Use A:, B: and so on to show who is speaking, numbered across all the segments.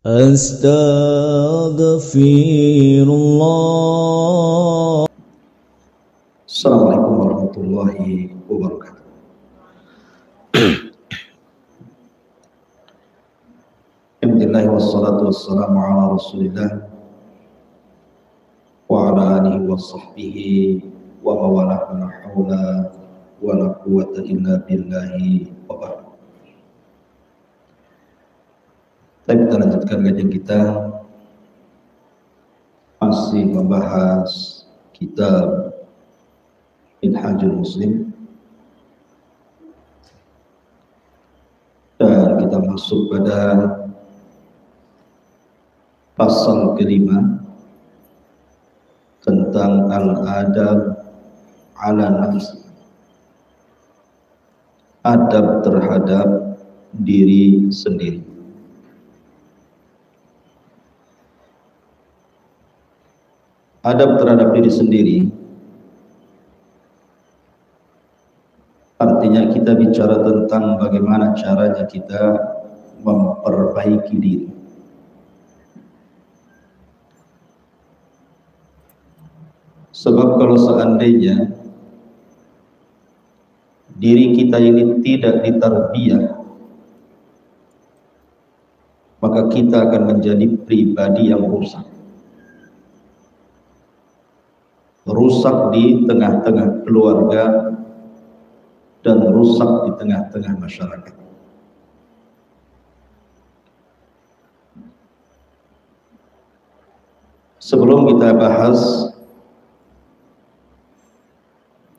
A: Astaghfirullah. Assalamualaikum warahmatullahi wabarakatuh. Alhamdulillah wassalatu wassalamu ala Rasulillah wa ala alihi wa sahbihi wa mawalah, la haula wa la quwwata illa billahi wa ba'd. Kita lanjutkan kajian kita, masih membahas kitab Minhajul Muslim, dan kita masuk pada pasal kelima tentang al-adab ala nafsi, adab terhadap diri sendiri. Adab terhadap diri sendiri artinya kita bicara tentang bagaimana caranya kita memperbaiki diri. Sebab kalau seandainya diri kita ini tidak ditarbiyah, maka kita akan menjadi pribadi yang rusak. Rusak di tengah-tengah keluarga dan rusak di tengah-tengah masyarakat. Sebelum kita bahas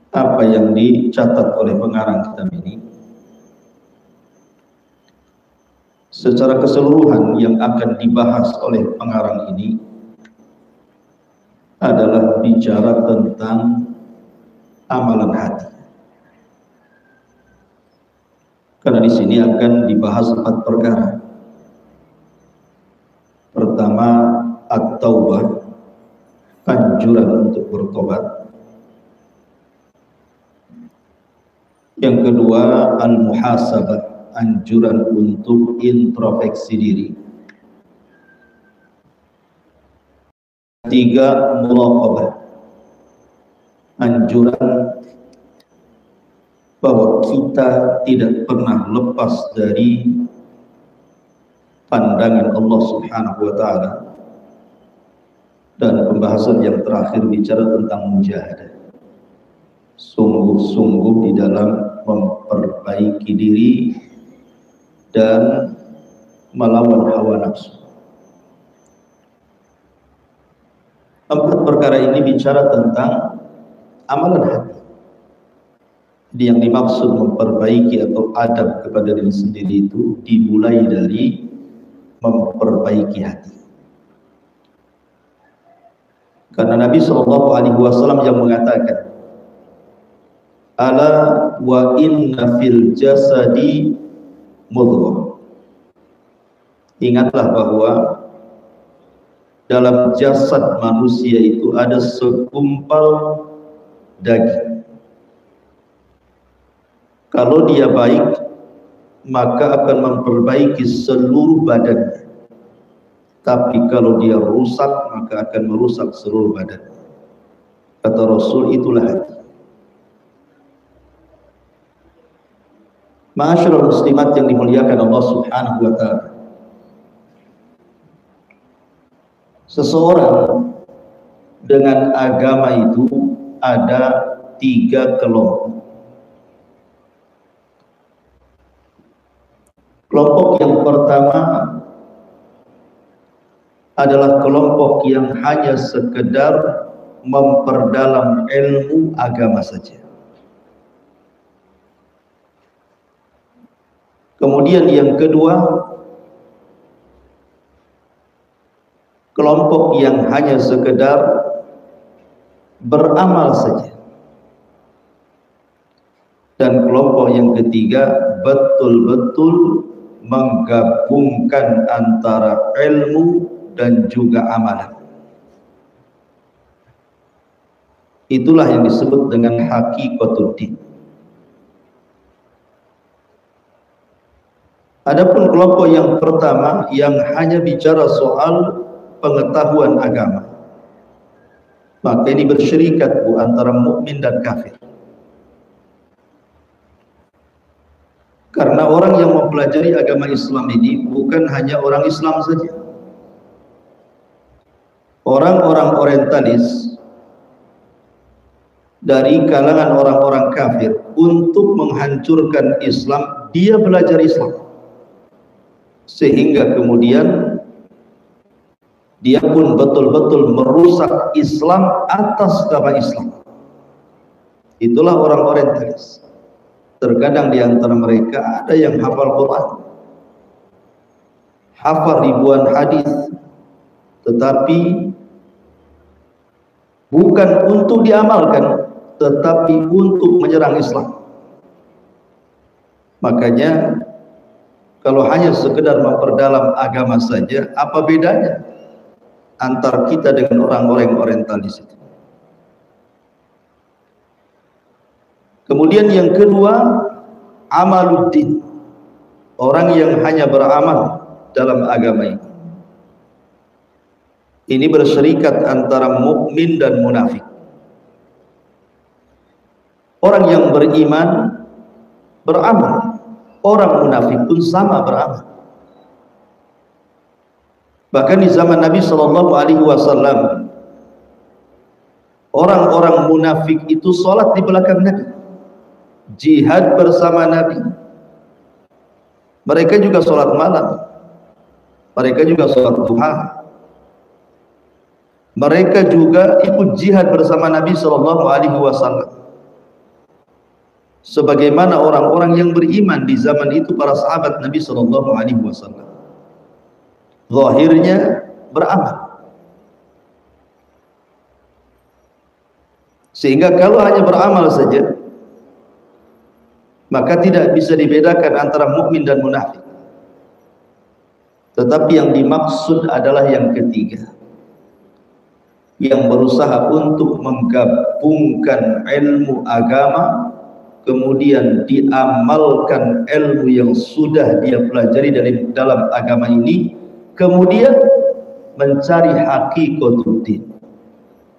A: apa yang dicatat oleh pengarang kitab ini, secara keseluruhan yang akan dibahas oleh pengarang ini adalah bicara tentang amalan hati. Karena di sini akan dibahas 4 perkara. Pertama, at-taubah, anjuran untuk bertobat. Yang kedua, al-muhasabah, anjuran untuk introspeksi diri. Tiga, muraqabah, anjuran bahwa kita tidak pernah lepas dari pandangan Allah Subhanahu wa ta'ala. Dan pembahasan yang terakhir bicara tentang mujahadah, sungguh-sungguh di dalam memperbaiki diri dan melawan hawa nafsu. 4 perkara ini bicara tentang amalan hati. Jadi yang dimaksud memperbaiki atau adab kepada diri sendiri itu dimulai dari memperbaiki hati. Karena Nabi SAW yang mengatakan, ala wa inna fil jasadi mudghah. Ingatlah bahwa dalam jasad manusia itu ada segumpal daging. Kalau dia baik, maka akan memperbaiki seluruh badannya. Tapi kalau dia rusak, maka akan merusak seluruh badan. Kata Rasul, itulah hati. Ma'asyiral muslimat yang dimuliakan Allah Subhanahu wa ta'ala, seseorang dengan agama itu ada 3 kelompok. Kelompok yang pertama adalah kelompok yang hanya sekedar memperdalam ilmu agama saja. Kemudian yang kedua, kelompok yang hanya sekedar beramal saja. Dan kelompok yang ketiga betul-betul menggabungkan antara ilmu dan juga amalan. Itulah yang disebut dengan hakikatuddin. Adapun kelompok yang pertama yang hanya bicara soal pengetahuan agama, maka ini bersyirikat antara mukmin dan kafir. Karena orang yang mempelajari agama Islam ini bukan hanya orang Islam saja. Orang-orang orientalis dari kalangan orang-orang kafir untuk menghancurkan Islam, dia belajar Islam. Sehingga kemudian dia pun betul-betul merusak Islam atas nama Islam. Itulah orang orientalis. Terkadang di antara mereka ada yang hafal Quran, hafal ribuan hadis, tetapi bukan untuk diamalkan, tetapi untuk menyerang Islam. Makanya kalau hanya sekedar memperdalam agama saja, apa bedanya antara kita dengan orang-orang orientalis itu? Kemudian yang kedua, amaluddin, orang yang hanya beramal dalam agama ini. Ini berserikat antara mukmin dan munafik. Orang yang beriman beramal, orang munafik pun sama beramal. Bahkan di zaman Nabi Shallallahu Alaihi Wasallam, orang-orang munafik itu sholat di belakang Nabi, jihad bersama Nabi. Mereka juga sholat malam, mereka juga sholat duha, mereka juga ikut jihad bersama Nabi Shallallahu Alaihi Wasallam. Sebagaimana orang-orang yang beriman di zaman itu, para sahabat Nabi Shallallahu Alaihi Wasallam, zahirnya beramal. Sehingga kalau hanya beramal saja, maka tidak bisa dibedakan antara mukmin dan munafik. Tetapi yang dimaksud adalah yang ketiga, yang berusaha untuk menggabungkan ilmu agama, kemudian diamalkan ilmu yang sudah dia pelajari dalam agama ini, kemudian mencari hakikatuddin,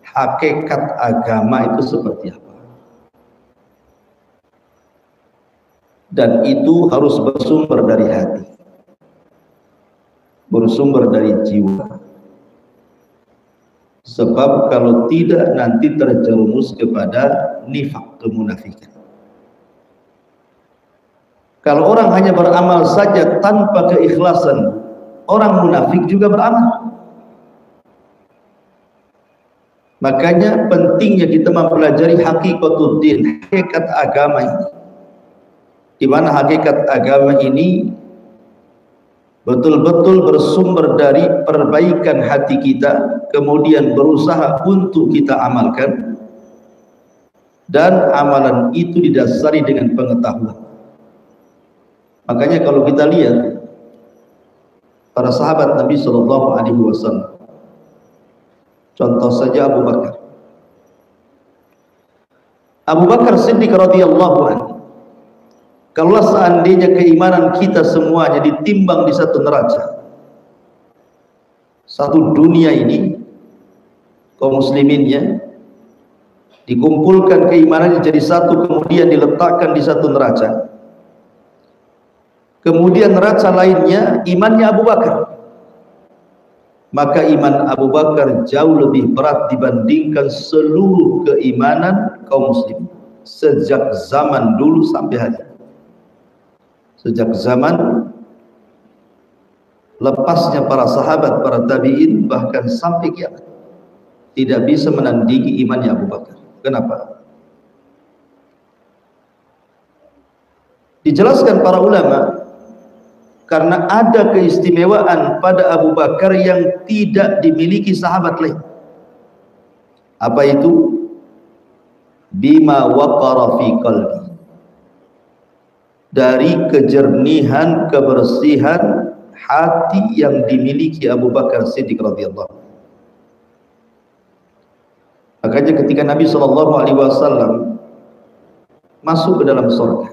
A: hakikat agama itu seperti apa. Dan itu harus bersumber dari hati, bersumber dari jiwa. Sebab kalau tidak, nanti terjerumus kepada nifak, kemunafikan. Kalau orang hanya beramal saja tanpa keikhlasan, orang munafik juga beramal. Makanya pentingnya kita mempelajari hakikatuddin, hakikat agama ini, di mana hakikat agama ini betul-betul bersumber dari perbaikan hati kita, kemudian berusaha untuk kita amalkan, dan amalan itu didasari dengan pengetahuan. Makanya kalau kita lihat para sahabat Nabi Shallallahu Alaihi Wasallam, contoh saja Abu Bakar. Abu Bakar Siddiq radhiyallahu anhu, kalau seandainya keimanan kita semuanya ditimbang di satu neraca, satu dunia ini, kaum musliminnya dikumpulkan keimanannya jadi satu, kemudian diletakkan di satu neraca, kemudian neraca lainnya imannya Abu Bakar, maka iman Abu Bakar jauh lebih berat dibandingkan seluruh keimanan kaum muslim sejak zaman dulu sampai hari ini. Sejak zaman lepasnya para sahabat, para tabi'in, bahkan sampai kiamat, tidak bisa menandingi imannya Abu Bakar. Kenapa? Dijelaskan para ulama, karena ada keistimewaan pada Abu Bakar yang tidak dimiliki sahabat lain. Apa itu? Bima waqara fi qalbi, dari kejernihan, kebersihan hati yang dimiliki Abu Bakar Siddiq radhiyallahu anhu. Makanya ketika Nabi Shallallahu Alaihi Wasallam masuk ke dalam surga,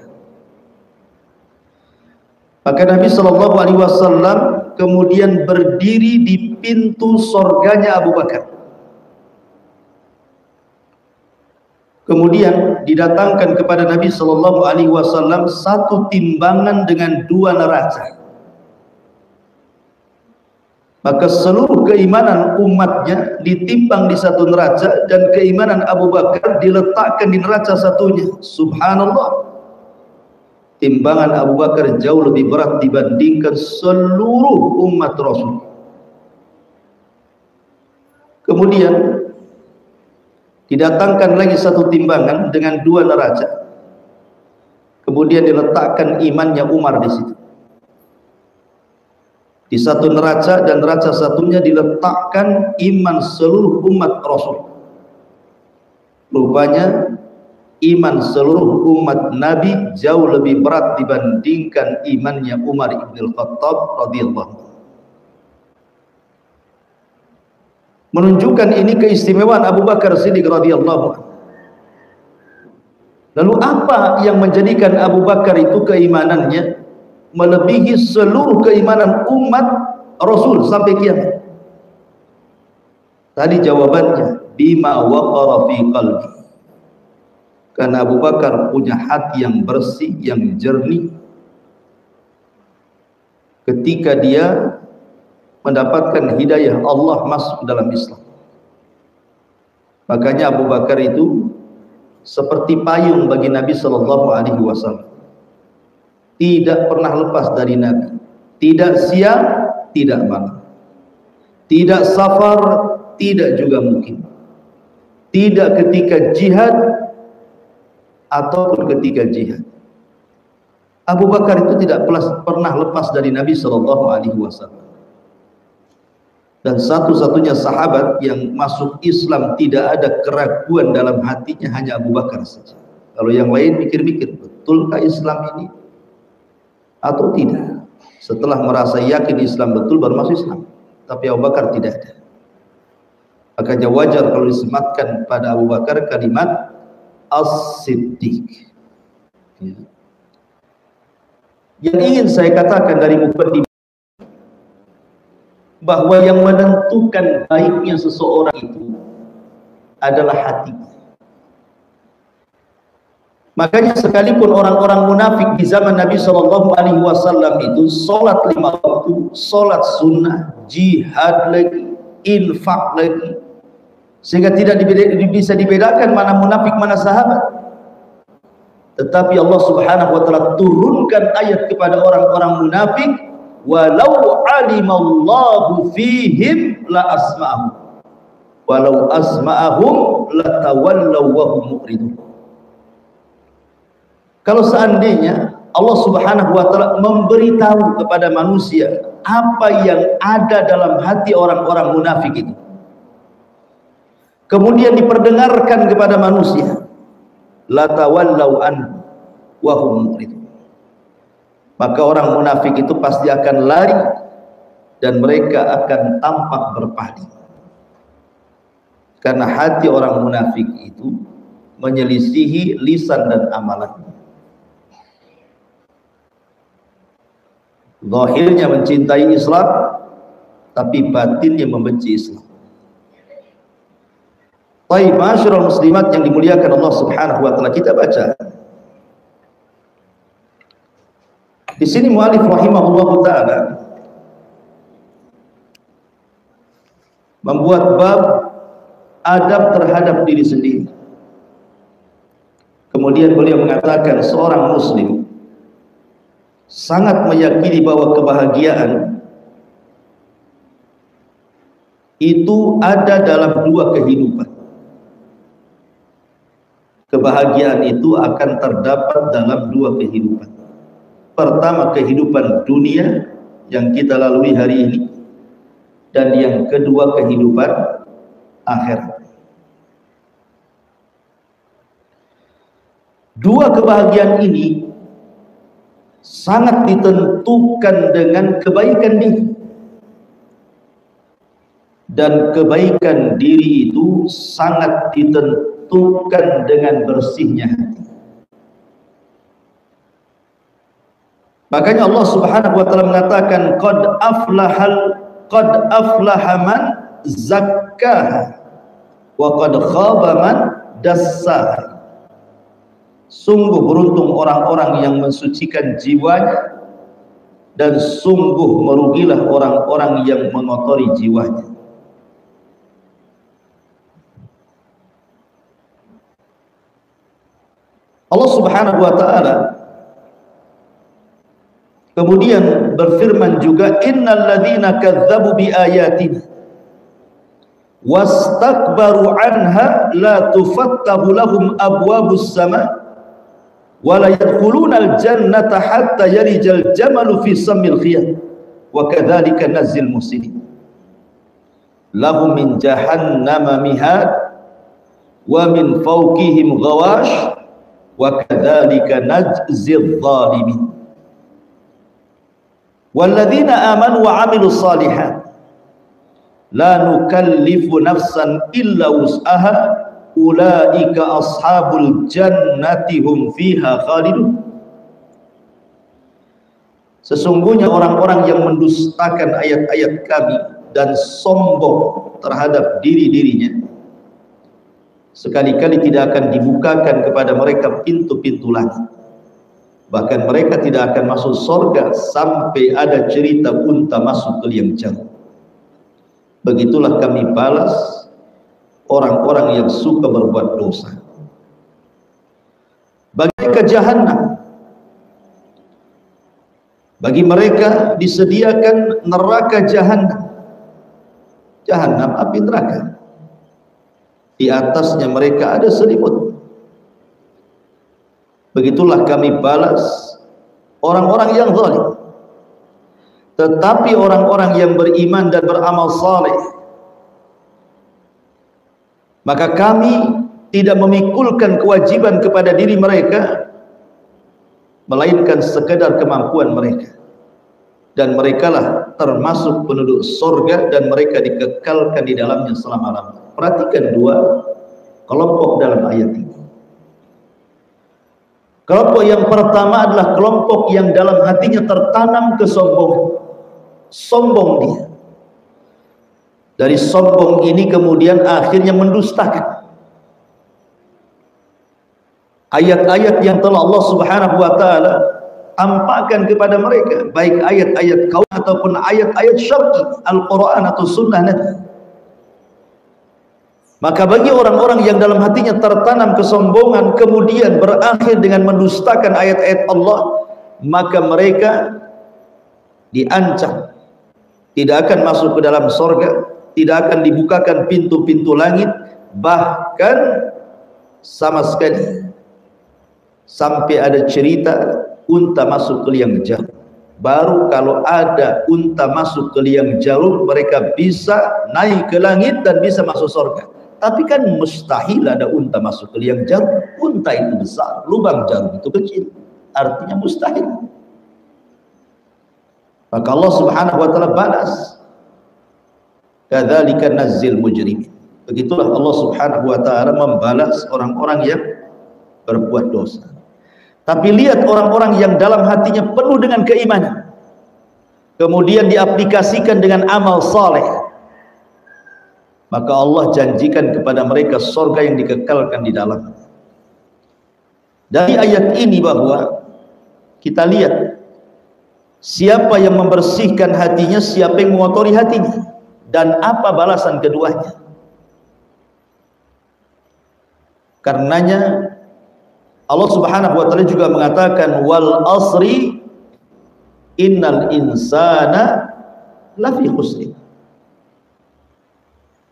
A: Maka Nabi Shallallahu Alaihi Wasallam kemudian berdiri di pintu sorganya Abu Bakar. Kemudian didatangkan kepada Nabi Shallallahu Alaihi Wasallam satu timbangan dengan dua neraca. Maka seluruh keimanan umatnya ditimbang di satu neraca, dan keimanan Abu Bakar diletakkan di neraca satunya. Subhanallah, timbangan Abu Bakar jauh lebih berat dibandingkan seluruh umat Rasul. Kemudian didatangkan lagi satu timbangan dengan dua neraca. Kemudian diletakkan imannya Umar di situ. Di satu neraca, dan neraca satunya diletakkan iman seluruh umat Rasul. Rupanya iman seluruh umat Nabi jauh lebih berat dibandingkan imannya Umar ibn al-Khattab radhiyallahu anhu. Menunjukkan ini keistimewaan Abu Bakar Siddiq radhiyallahu anhu. Lalu apa yang menjadikan Abu Bakar itu keimanannya melebihi seluruh keimanan umat Rasul sampai kiamat? Tadi jawabannya bima waqara fi qalbi. Karena Abu Bakar punya hati yang bersih, yang jernih ketika dia mendapatkan hidayah Allah masuk dalam Islam. Makanya Abu Bakar itu seperti payung bagi Nabi Shallallahu Alaihi Wasallam. Tidak pernah lepas dari Nabi, tidak siang, tidak malam, tidak safar, tidak juga mungkin, tidak ketika jihad ataupun ketika jihad. Abu Bakar itu tidak pernah lepas dari Nabi Shallallahu Alaihi Wasallam. Dan satu-satunya sahabat yang masuk Islam tidak ada keraguan dalam hatinya hanya Abu Bakar saja. Kalau yang lain mikir-mikir, betulkah Islam ini atau tidak? Setelah merasa yakin Islam betul baru masuk Islam. Tapi Abu Bakar tidak ada. Makanya wajar kalau disematkan pada Abu Bakar kalimat As-Siddiq. Yang ingin saya katakan dari mukaddimah, bahwa yang menentukan baiknya seseorang itu adalah hatinya. Makanya sekalipun orang-orang munafik di zaman Nabi Shallallahu Alaihi Wasallam itu sholat 5 waktu, sholat sunnah, jihad lagi, infak lagi, sehingga tidak bisa dibedakan mana munafik mana sahabat. Tetapi Allah Subhanahu Wa Taala turunkan ayat kepada orang-orang munafik, walau alimallahu fihim la asma'ahum, walau asma'ahum latawallaw wa hum mu'ridun. Kalau seandainya Allah Subhanahu wa taala memberitahu kepada manusia apa yang ada dalam hati orang-orang munafik itu, kemudian diperdengarkan kepada manusia, latawallaw an wa hum mu'ridun, maka orang munafik itu pasti akan lari dan mereka akan tampak berpaling. Karena hati orang munafik itu menyelisihi lisan dan amalan. Zahirnya mencintai Islam, tapi batinnya membenci Islam. Baik, masyarul muslimat yang dimuliakan Allah Subhanahu wa taala, kita baca di sini mu'alif rahimahullahu taala membuat bab adab terhadap diri sendiri. Kemudian beliau mengatakan seorang muslim sangat meyakini bahwa kebahagiaan itu ada dalam dua kehidupan. Kebahagiaan itu akan terdapat dalam dua kehidupan. Pertama, kehidupan dunia yang kita lalui hari ini, dan yang kedua, kehidupan akhirat. Dua kebahagiaan ini sangat ditentukan dengan kebaikan diri, dan kebaikan diri itu sangat ditentukan dengan bersihnya hati. Makanya Allah Subhanahu wa taala mengatakan qad aflaha man zakkaha wa qad khaba man dassaha. Sungguh beruntung orang-orang yang mensucikan jiwanya, dan sungguh merugilah orang-orang yang mengotori jiwanya. Allah Subhanahu wa taala kemudian berfirman juga, innal ladzina kadzdzabu biayatina wastakbaru anha la tufattahu lahum abwabus sama wa la yadkhulunal jannata hatta yalijal jamalu fi sammil khiyat wa kadzalika nazzil muhsinin lahum min jahannama mihad wa min fawqihim ghawash wa kadzalika najzil zalimin walladzina amanu wa amilus shalihat la nukallifu nafsan illa wus'aha ulaika ashabul jannati hum fiha khalidun. Sesungguhnya orang-orang yang mendustakan ayat-ayat kami dan sombong terhadap diri-dirinya, sekali-kali tidak akan dibukakan kepada mereka pintu-pintu langit. Bahkan mereka tidak akan masuk surga sampai ada cerita unta masuk ke liang jarum. Begitulah kami balas orang-orang yang suka berbuat dosa. Bagi mereka jahannam, bagi mereka disediakan neraka jahannam. Jahannam api neraka. Di atasnya mereka ada selimut. Begitulah kami balas orang-orang yang zalim. Tetapi orang-orang yang beriman dan beramal saleh, maka kami tidak memikulkan kewajiban kepada diri mereka, melainkan sekedar kemampuan mereka. Dan merekalah termasuk penduduk surga, dan mereka dikekalkan di dalamnya selama-lamanya. Perhatikan dua kelompok dalam ayat ini. Kelompok yang pertama adalah kelompok yang dalam hatinya tertanam kesombongan. Sombong dia. Dari sombong ini kemudian akhirnya mendustakan ayat-ayat yang telah Allah Subhanahu wa taala tampakkan kepada mereka, baik ayat-ayat kaum ataupun ayat-ayat syar'i, Al-Quran atau sunnah Nabi. Maka bagi orang-orang yang dalam hatinya tertanam kesombongan kemudian berakhir dengan mendustakan ayat-ayat Allah, maka mereka diancam tidak akan masuk ke dalam surga, tidak akan dibukakan pintu-pintu langit, bahkan sama sekali sampai ada cerita unta masuk ke liang jarum. Baru kalau ada unta masuk ke liang jarum, mereka bisa naik ke langit dan bisa masuk surga. Tapi kan mustahil ada unta masuk ke liang jarum. Unta itu besar, lubang jarum itu kecil, artinya mustahil. Maka Allah Subhanahu wa taala balas, kadzalika nazzil mujrimin. Begitulah Allah Subhanahu wa taala membalas orang-orang yang berbuat dosa. Tapi lihat orang-orang yang dalam hatinya penuh dengan keimanan, kemudian diaplikasikan dengan amal saleh, maka Allah janjikan kepada mereka surga yang dikekalkan di dalam. Dari ayat ini bahwa kita lihat siapa yang membersihkan hatinya, siapa yang mengotori hatinya, dan apa balasan keduanya. Karenanya Allah Subhanahu wa taala juga mengatakan, wal asri innal insana lafi khusr.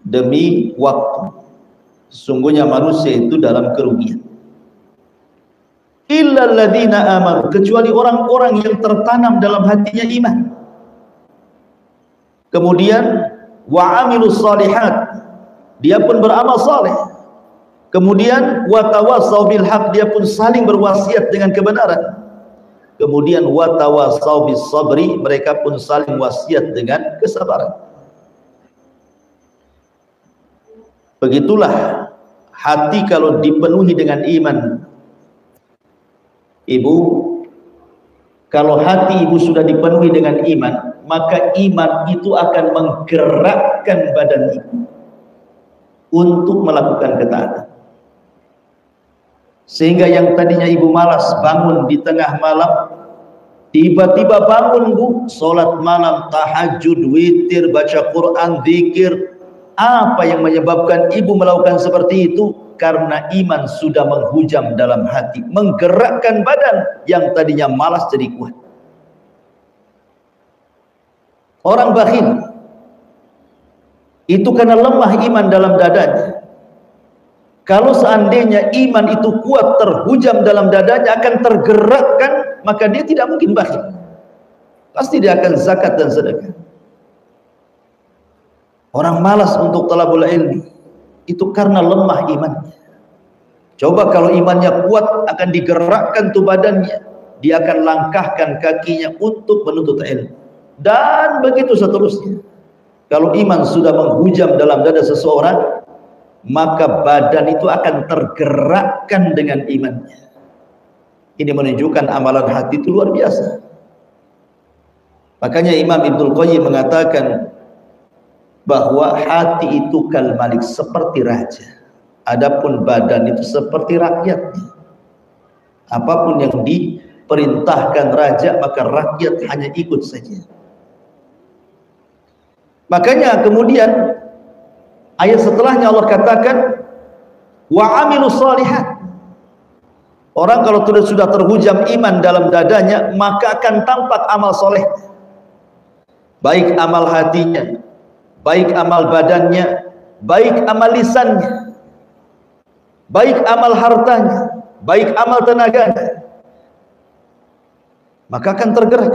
A: Demi waktu, sesungguhnya manusia itu dalam kerugian. Illal ladzina amanu, kecuali orang-orang yang tertanam dalam hatinya iman. Kemudian wa amilus shalihat, dia pun beramal saleh. Kemudian wa tawassau bil haq, dia pun saling berwasiat dengan kebenaran. Kemudian wa tawassau bis sabri, mereka pun saling wasiat dengan kesabaran. Begitulah hati kalau dipenuhi dengan iman, ibu, Kalau hati ibu sudah dipenuhi dengan iman, maka iman itu akan menggerakkan badan ibu untuk melakukan ketaatan. Sehingga yang tadinya ibu malas bangun di tengah malam, tiba-tiba bangun bu, sholat malam, tahajud, witir, baca Quran, zikir. Apa yang menyebabkan ibu melakukan seperti itu? Karena iman sudah menghujam dalam hati, menggerakkan badan yang tadinya malas jadi kuat. Orang bakhil itu karena lemah iman dalam dadanya. Kalau seandainya iman itu kuat, terhujam dalam dadanya, akan tergerakkan, maka dia tidak mungkin bakhil. Pasti dia akan zakat dan sedekah. Orang malas untuk talabul ilmi itu karena lemah imannya. Coba kalau imannya kuat, akan digerakkan tuh badannya, dia akan langkahkan kakinya untuk menuntut ilmu, dan begitu seterusnya. Kalau iman sudah menghujam dalam dada seseorang, maka badan itu akan tergerakkan dengan imannya. Ini menunjukkan amalan hati itu luar biasa. Makanya Imam Ibnul Qayyim mengatakan bahwa hati itu kal malik, seperti raja, adapun badan itu seperti rakyatnya. Apapun yang diperintahkan raja, maka rakyat hanya ikut saja. Makanya kemudian ayat setelahnya Allah katakan wa amilus shalihat. Orang kalau sudah terhujam iman dalam dadanya, maka akan tampak amal soleh, baik amal hatinya, baik amal badannya, baik amal lisannya, baik amal hartanya, baik amal tenaganya, maka akan tergerak.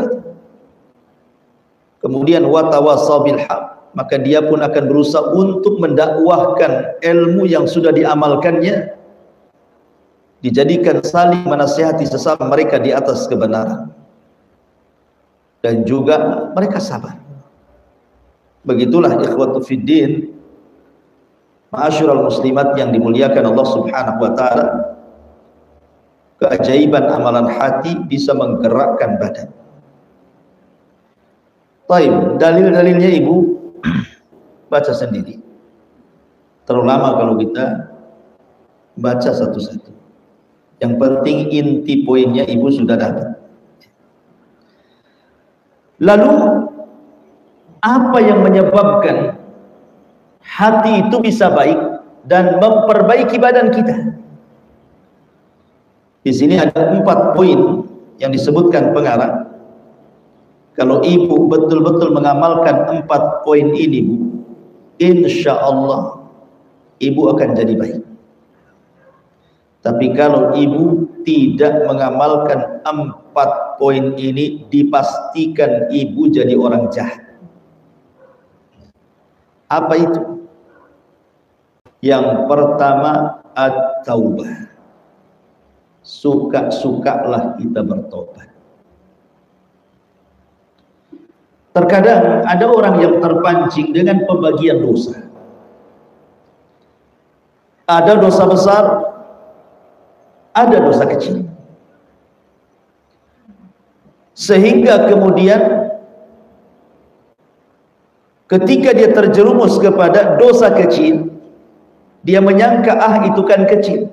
A: Kemudian watawasaw bil haq, maka dia pun akan berusaha untuk mendakwahkan ilmu yang sudah diamalkannya, dijadikan saling menasihati sesama mereka di atas kebenaran, dan juga mereka sabar. Begitulah ikhwatu fiddin, ma'asyiral muslimat yang dimuliakan Allah Subhanahu wa taala, keajaiban amalan hati bisa menggerakkan badan. Baik, dalil-dalilnya ibu baca sendiri. Terlalu lama kalau kita baca satu-satu. Yang penting inti poinnya ibu sudah dapat. Lalu apa yang menyebabkan hati itu bisa baik dan memperbaiki badan kita? Di sini ada 4 poin yang disebutkan pengarang. Kalau ibu betul-betul mengamalkan 4 poin ini, bu, insya Allah ibu akan jadi baik. Tapi kalau ibu tidak mengamalkan 4 poin ini, dipastikan ibu jadi orang jahat. Apa itu? Yang pertama, at-taubah. Suka-sukalah kita bertobat. Terkadang ada orang yang terpancing dengan pembagian dosa. Ada dosa besar, ada dosa kecil. Sehingga kemudian ketika dia terjerumus kepada dosa kecil, dia menyangka itu kan kecil,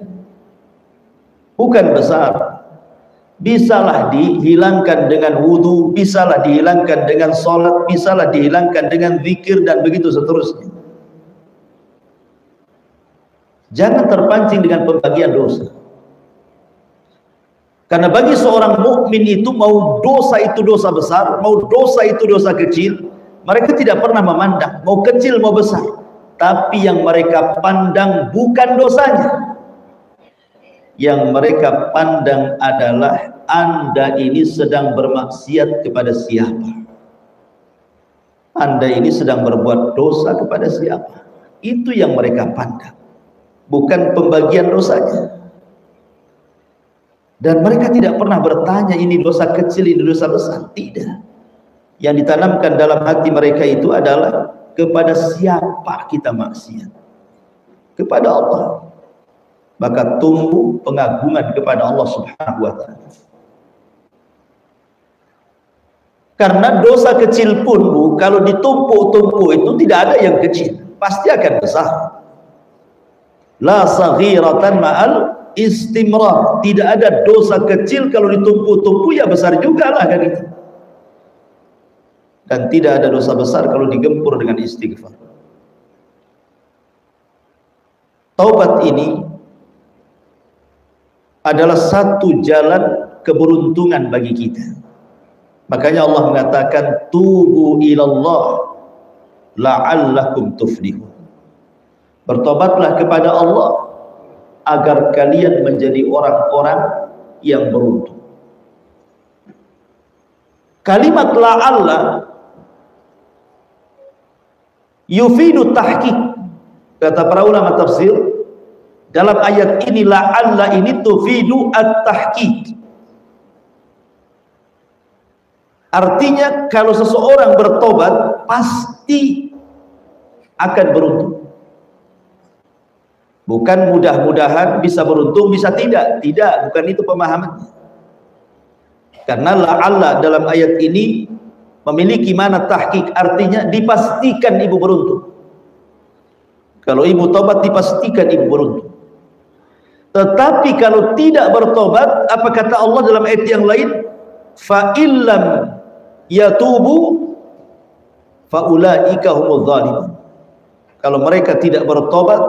A: bukan besar. Bisalah dihilangkan dengan wudu, bisalah dihilangkan dengan sholat, bisalah dihilangkan dengan zikir, dan begitu seterusnya. Jangan terpancing dengan pembagian dosa. Karena bagi seorang mukmin itu, mau dosa itu dosa besar, mau dosa itu dosa kecil, mereka tidak pernah memandang, mau kecil mau besar. Tapi yang mereka pandang bukan dosanya. Yang mereka pandang adalah Anda ini sedang bermaksiat kepada siapa, Anda ini sedang berbuat dosa kepada siapa. Itu yang mereka pandang, bukan pembagian dosanya. Dan mereka tidak pernah bertanya ini dosa kecil, ini dosa besar. Tidak. Yang ditanamkan dalam hati mereka itu adalah kepada siapa kita maksiat? Kepada Allah. Maka tumbuh pengagungan kepada Allah Subhanahu wa ta'ala. Karena dosa kecil pun, Bu, kalau ditumpuk-tumpuk itu tidak ada yang kecil, pasti akan besar. La saghiratan ma'al istimrar. Tidak ada dosa kecil kalau ditumpuk-tumpuk ya besar juga lah kan itu. Dan tidak ada dosa besar kalau digempur dengan istighfar. Taubat ini adalah satu jalan keberuntungan bagi kita. Makanya Allah mengatakan tubu ilallah la'allakum tuflihun. Bertobatlah kepada Allah agar kalian menjadi orang-orang yang beruntung. Kalimat la'alla yufidu tahqiq. Kata para ulama tafsir, dalam ayat ini la'alla ini tufidu at-tahqiq. Artinya kalau seseorang bertobat pasti akan beruntung. Bukan mudah-mudahan bisa beruntung, bisa tidak. Tidak, bukan itu pemahamannya. Karena la'alla dalam ayat ini memiliki makna tahqiq, artinya dipastikan ibu beruntung. Kalau ibu tobat dipastikan ibu beruntung. Tetapi kalau tidak bertobat, apa kata Allah dalam ayat yang lain? Fa illam yatubu faulaika humudz zalimun. Kalau mereka tidak bertobat,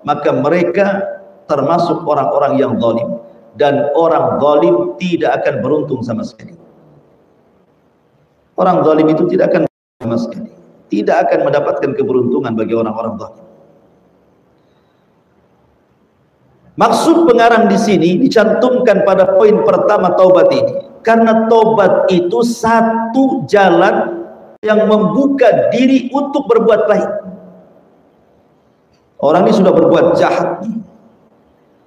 A: maka mereka termasuk orang-orang yang zalim, dan orang zalim tidak akan beruntung sama sekali. Orang zalim itu tidak akan sama sekali, tidak akan mendapatkan keberuntungan bagi orang-orang zalim. Maksud pengarang di sini dicantumkan pada poin pertama taubat ini, karena taubat itu satu jalan yang membuka diri untuk berbuat baik. Orang ini sudah berbuat jahat,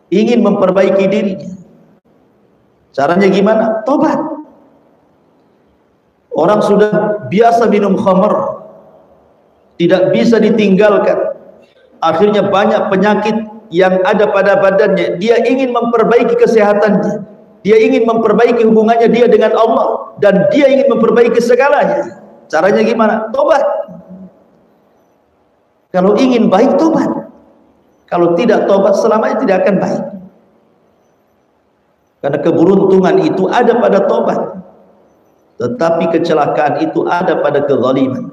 A: ingin memperbaiki dirinya. Caranya gimana? Taubat. Orang sudah biasa minum khamr, tidak bisa ditinggalkan. Akhirnya banyak penyakit yang ada pada badannya. Dia ingin memperbaiki kesehatannya, dia ingin memperbaiki hubungannya dia dengan Allah, dan dia ingin memperbaiki segalanya. Caranya gimana? Tobat. Kalau ingin baik, tobat. Kalau tidak tobat, selamanya tidak akan baik. Karena keberuntungan itu ada pada tobat, tetapi kecelakaan itu ada pada kezaliman.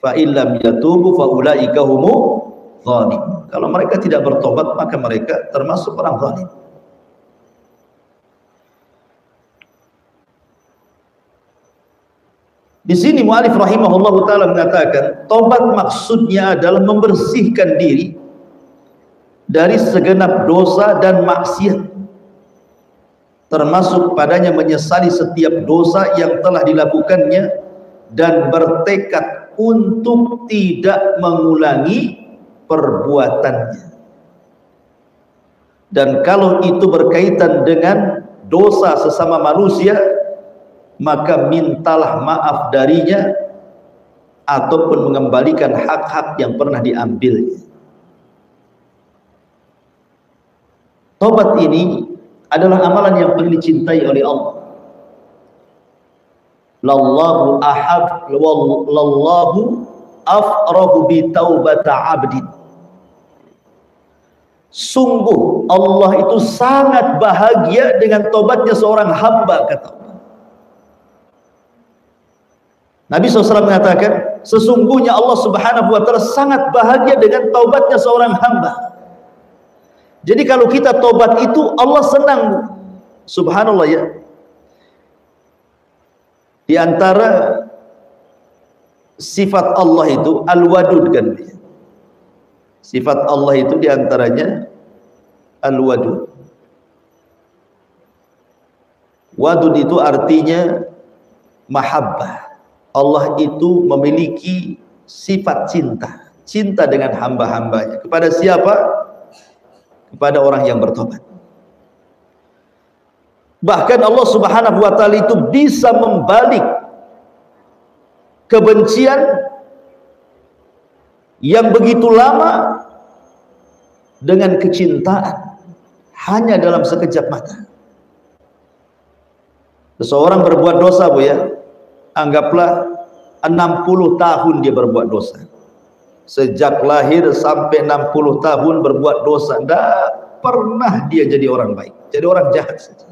A: Fa illam yatubu fa ulaika humudz zalimun. Kalau mereka tidak bertobat, maka mereka termasuk orang zalim. Di sini mu'alif rahimahullah ta'ala mengatakan, tobat maksudnya adalah membersihkan diri dari segenap dosa dan maksiat, termasuk padanya menyesali setiap dosa yang telah dilakukannya dan bertekad untuk tidak mengulangi perbuatannya. Dan kalau itu berkaitan dengan dosa sesama manusia, maka mintalah maaf darinya ataupun mengembalikan hak-hak yang pernah diambilnya. Taubat ini adalah amalan yang paling dicintai oleh Allah. Lallahu ahab lallahu afrahu bi taubata abdin. Sungguh Allah itu sangat bahagia dengan tobatnya seorang hamba, kata Allah. Nabi SAW mengatakan, sesungguhnya Allah Subhanahu wa ta'ala sangat bahagia dengan taubatnya seorang hamba. Jadi kalau kita tobat itu Allah senang. Subhanallah ya. Di antara sifat Allah itu al-wadud kan. Sifat Allah itu diantaranya al-wadud. Wadud itu artinya mahabbah. Allah itu memiliki sifat cinta. Cinta dengan hamba-hambanya. Kepada siapa? Kepada orang yang bertobat. Bahkan Allah Subhanahu wa ta'ala itu bisa membalik kebencian yang begitu lama dengan kecintaan hanya dalam sekejap mata. Seseorang berbuat dosa, Bu ya, Anggaplah 60 tahun dia berbuat dosa. Sejak lahir sampai 60 tahun berbuat dosa, tidak pernah dia jadi orang baik, jadi orang jahat saja.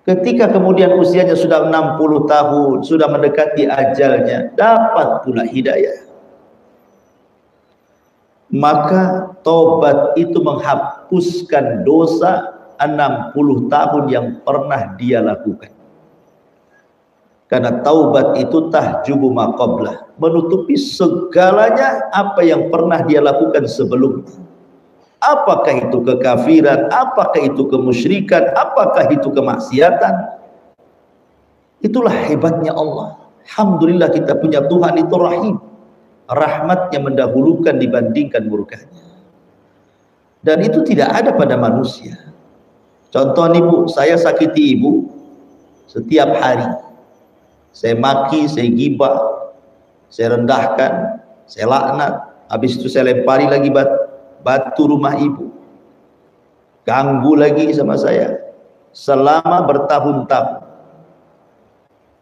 A: Ketika kemudian usianya sudah 60 tahun, sudah mendekati ajalnya, dapat pula hidayah. Maka tobat itu menghapuskan dosa 60 tahun yang pernah dia lakukan. Karena taubat itu tahjubu ma qablah, menutupi segalanya apa yang pernah dia lakukan sebelumnya. Apakah itu kekafiran, apakah itu kemusyrikan, apakah itu kemaksiatan. Itulah hebatnya Allah. Alhamdulillah kita punya Tuhan itu rahim. Rahmatnya mendahulukan dibandingkan murkanya. Dan itu tidak ada pada manusia. Contoh nih Bu, saya sakiti ibu setiap hari. Saya maki, saya gibah, saya rendahkan, saya laknat. Habis itu saya lempari lagi batu rumah ibu. Ganggu lagi sama saya. Selama bertahun-tahun.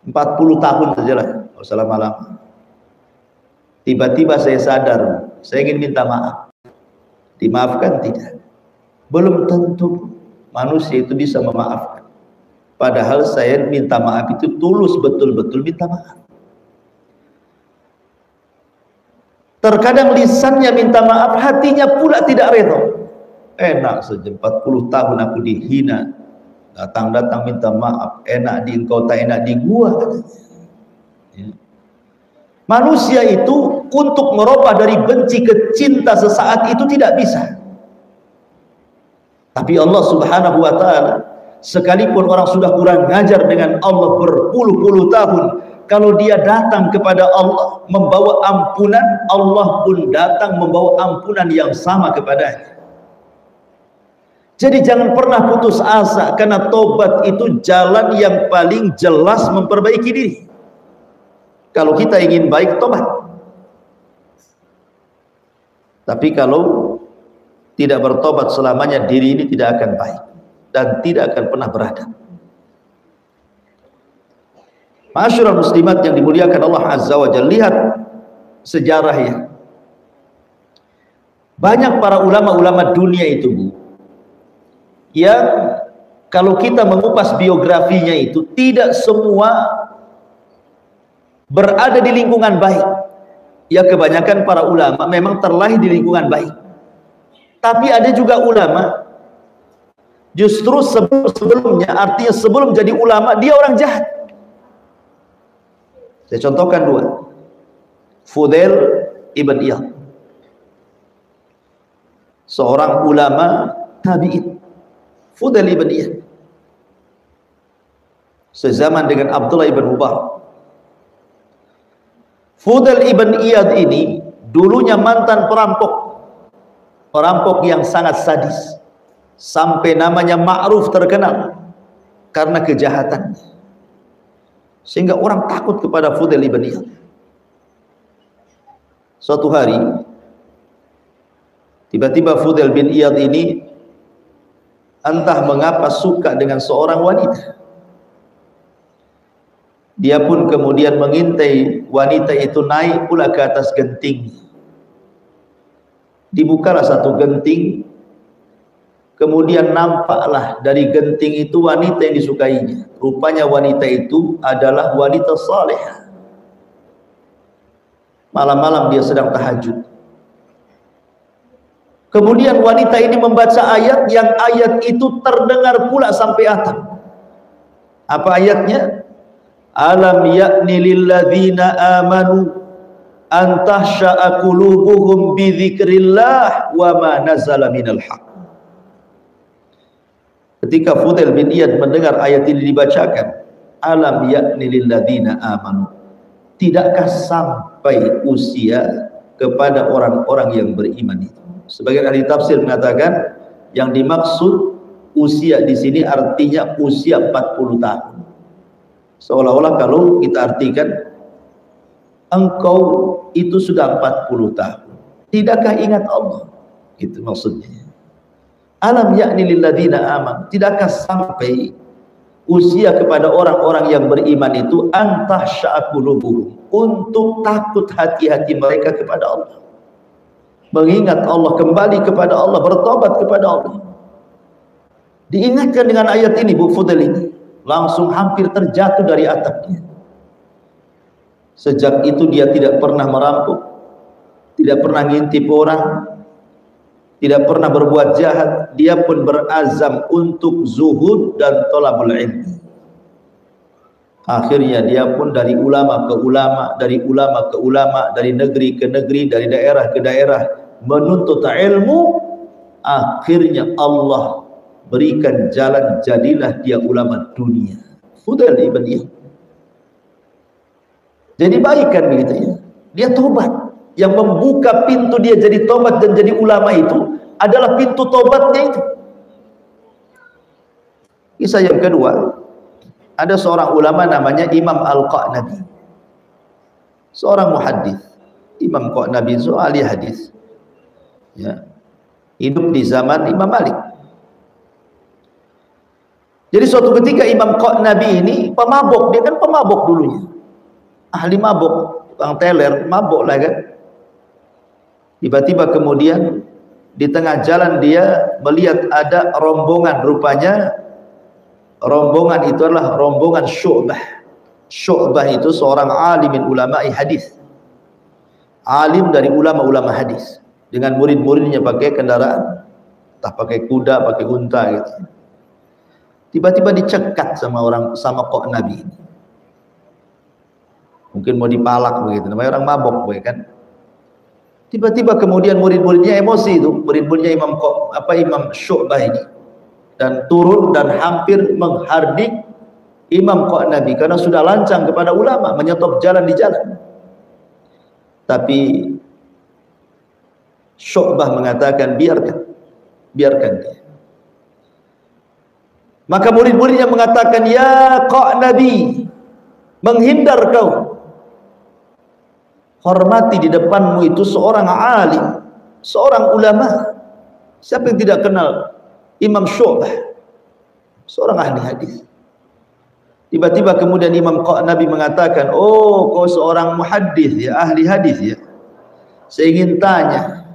A: 40 tahun sajalah, kalau selama-lama. Tiba-tiba saya sadar, saya ingin minta maaf. Dimaafkan tidak? Belum tentu manusia itu bisa memaafkan. Padahal saya minta maaf itu tulus, betul-betul minta maaf. Terkadang lisannya minta maaf, hatinya pula tidak reda. Enak saja 40 tahun aku dihina, datang-datang minta maaf. Enak di engkau, tak enak di gua, katanya. Ya. Manusia itu untuk merubah dari benci ke cinta sesaat itu tidak bisa. Tapi Allah Subhanahu wa ta'ala, sekalipun orang sudah kurang ngajar dengan Allah berpuluh-puluh tahun, kalau dia datang kepada Allah membawa ampunan, Allah pun datang membawa ampunan yang sama kepadanya. Jadi jangan pernah putus asa, karena tobat itu jalan yang paling jelas memperbaiki diri. Kalau kita ingin baik, tobat. Tapi kalau tidak bertobat selamanya, diri ini tidak akan baik dan tidak akan pernah beradab. Ma'asyiral muslimat yang dimuliakan Allah Azza wa Jalla, lihat sejarahnya. Banyak para ulama-ulama dunia itu, Bu, yang kalau kita mengupas biografinya itu tidak semua berada di lingkungan baik. Ya, kebanyakan para ulama memang terlahir di lingkungan baik. Tapi ada juga ulama justru sebelumnya, artinya sebelum jadi ulama dia orang jahat. Saya contohkan dua. Fudail ibn Iyad, seorang ulama tabi'in. Fudail ibn Iyad sezaman dengan Abdullah ibn Mubarak. Fudail ibn Iyad ini dulunya mantan perampok yang sangat sadis, sampai namanya ma'ruf, terkenal karena kejahatannya, sehingga orang takut kepada Fudail ibn Iyad. Suatu hari tiba-tiba Fudail bin Iyad ini entah mengapa suka dengan seorang wanita. Dia pun kemudian mengintai wanita itu naik pula ke atas genting. Dibukalah satu genting, kemudian nampaklah dari genting itu wanita yang disukainya. Rupanya wanita itu adalah wanita salehah. Malam-malam dia sedang tahajud. Kemudian wanita ini membaca ayat, yang ayat itu terdengar pula sampai atap. Apa ayatnya? Alam ya'ni lilladzina amanu an tahsha'a qulubuhum bi dzikrillah wa ma nazala minal haq. Ketika Fudail bin Iyad mendengar ayat ini dibacakan, alam ya'ni lilladzina amanu, tidakkah sampai usia kepada orang-orang yang beriman itu? Sebagian ahli tafsir mengatakan yang dimaksud usia di sini artinya usia 40 tahun. Seolah-olah kalau kita artikan engkau itu sudah 40 tahun, tidakkah ingat Allah? Itu maksudnya. Alam ya'ni lilladzina aman, tidakkah sampai usia kepada orang-orang yang beriman itu antahsya'a qulubuhum, untuk takut hati-hati mereka kepada Allah, mengingat Allah, kembali kepada Allah, bertobat kepada Allah. Diingatkan dengan ayat ini, Bu Fudail ini langsung hampir terjatuh dari atapnya. Sejak itu dia tidak pernah merampok, tidak pernah ngintip orang, tidak pernah berbuat jahat. Dia pun berazam untuk zuhud dan thalabul ilmi. Akhirnya dia pun dari ulama ke ulama, dari ulama ke ulama, dari negeri ke negeri, dari daerah ke daerah menuntut ilmu. Akhirnya Allah berikan jalan, jadilah dia ulama dunia, Fudail ibn Iyad. Jadi baik kan begitu ya. Dia tobat. Yang membuka pintu dia jadi tobat dan jadi ulama itu adalah pintu tobatnya itu. Kisah yang kedua, ada seorang ulama namanya Imam Al-Qa'nabi, seorang muhaddits. Imam Qa'nabi itu ahli hadis, ya, hidup di zaman Imam Malik. Jadi suatu ketika Imam Qa'nabi ini pemabok, dia kan pemabok dulunya, ahli mabok, tukang teler, mabok lah kan. Tiba-tiba kemudian di tengah jalan dia melihat ada rombongan, rupanya rombongan itu adalah rombongan Syu'bah. Syu'bah itu seorang alim min ulama'i hadis, alim dari ulama-ulama hadis, dengan murid-muridnya pakai kendaraan, entah pakai kuda, pakai unta gitu. Tiba-tiba dicekat sama Qa'nabi ini. Mungkin mau dipalak begitu, namanya orang mabok begitu kan. Tiba-tiba kemudian murid-muridnya emosi itu, murid-muridnya Imam Syu'bah ini, dan turun dan hampir menghardik Imam Qa'nabi karena sudah lancang kepada ulama, menyetop jalan di jalan. Tapi Syu'bah mengatakan biarkan dia. Maka murid-muridnya mengatakan, ya Qa'nabi, menghindar kau. Hormati, di depanmu itu seorang alim, seorang ulama. Siapa yang tidak kenal Imam Syu'bah, seorang ahli hadis. Tiba-tiba kemudian Imam Qa'nabi mengatakan, oh kau seorang muhaddis ya, ahli hadis ya. Saya ingin tanya,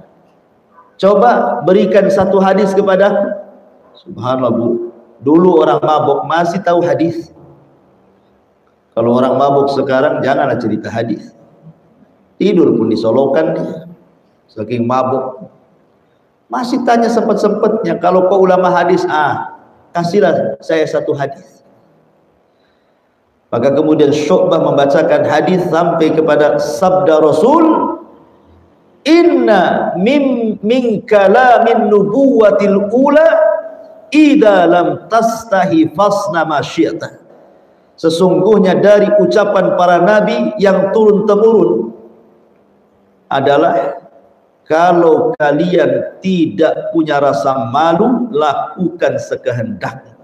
A: coba berikan satu hadis kepadaku. Subhanallah Bu, dulu orang mabuk masih tahu hadis. Kalau orang mabuk sekarang janganlah cerita hadis. Tidur pun disolokan dia, saking mabuk. Masih tanya sempat-sempatnya, kalau kau ulama hadis, kasihlah saya satu hadis. Maka kemudian Syu'bah membacakan hadis sampai kepada sabda Rasul, inna min kalamin nubuwatil ula idza lam tastahi fasna ma syi'ta. Sesungguhnya dari ucapan para nabi yang turun temurun adalah, kalau kalian tidak punya rasa malu, lakukan sekehendaknya.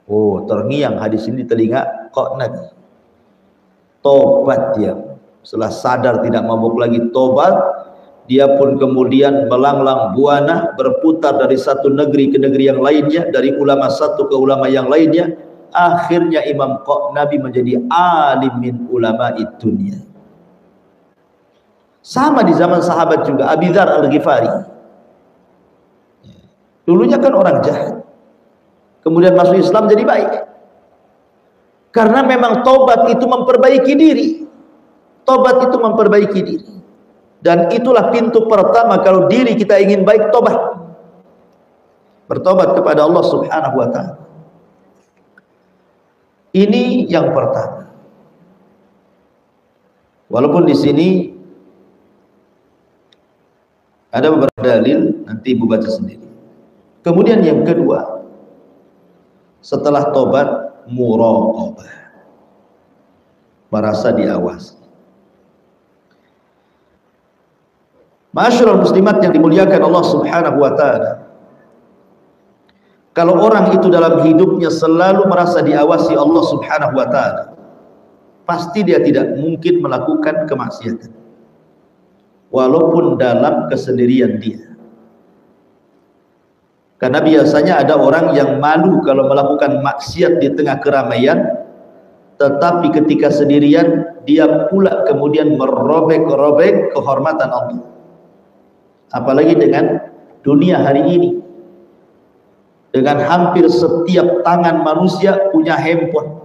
A: Oh, terngiang hadis ini telinga Qa'nabi. Tobat dia, setelah sadar tidak mabuk lagi, tobat. Dia pun kemudian melanglang buana, berputar dari satu negeri ke negeri yang lainnya, dari ulama satu ke ulama yang lainnya. Akhirnya Imam Qa'nabi menjadi alim min ulama'i dunia. Sama di zaman sahabat juga, Abi Dzar Al-Ghifari. Dulunya kan orang jahat, kemudian masuk Islam jadi baik. Karena memang tobat itu memperbaiki diri. Tobat itu memperbaiki diri. Dan itulah pintu pertama kalau diri kita ingin baik, tobat. Bertobat kepada Allah Subhanahu wa ta'ala. Ini yang pertama. Walaupun di sini ada beberapa dalil, nanti ibu baca sendiri. Kemudian yang kedua, setelah tobat, muraqabah, merasa diawasi. Ma'asyiral muslimat yang dimuliakan Allah Subhanahu wa ta'ala, kalau orang itu dalam hidupnya selalu merasa diawasi Allah Subhanahu wa ta'ala, pasti dia tidak mungkin melakukan kemaksiatan, walaupun dalam kesendirian dia. Karena biasanya ada orang yang malu kalau melakukan maksiat di tengah keramaian, tetapi ketika sendirian dia pula kemudian merobek-robek kehormatan Allah. Apalagi dengan dunia hari ini, dengan hampir setiap tangan manusia punya handphone.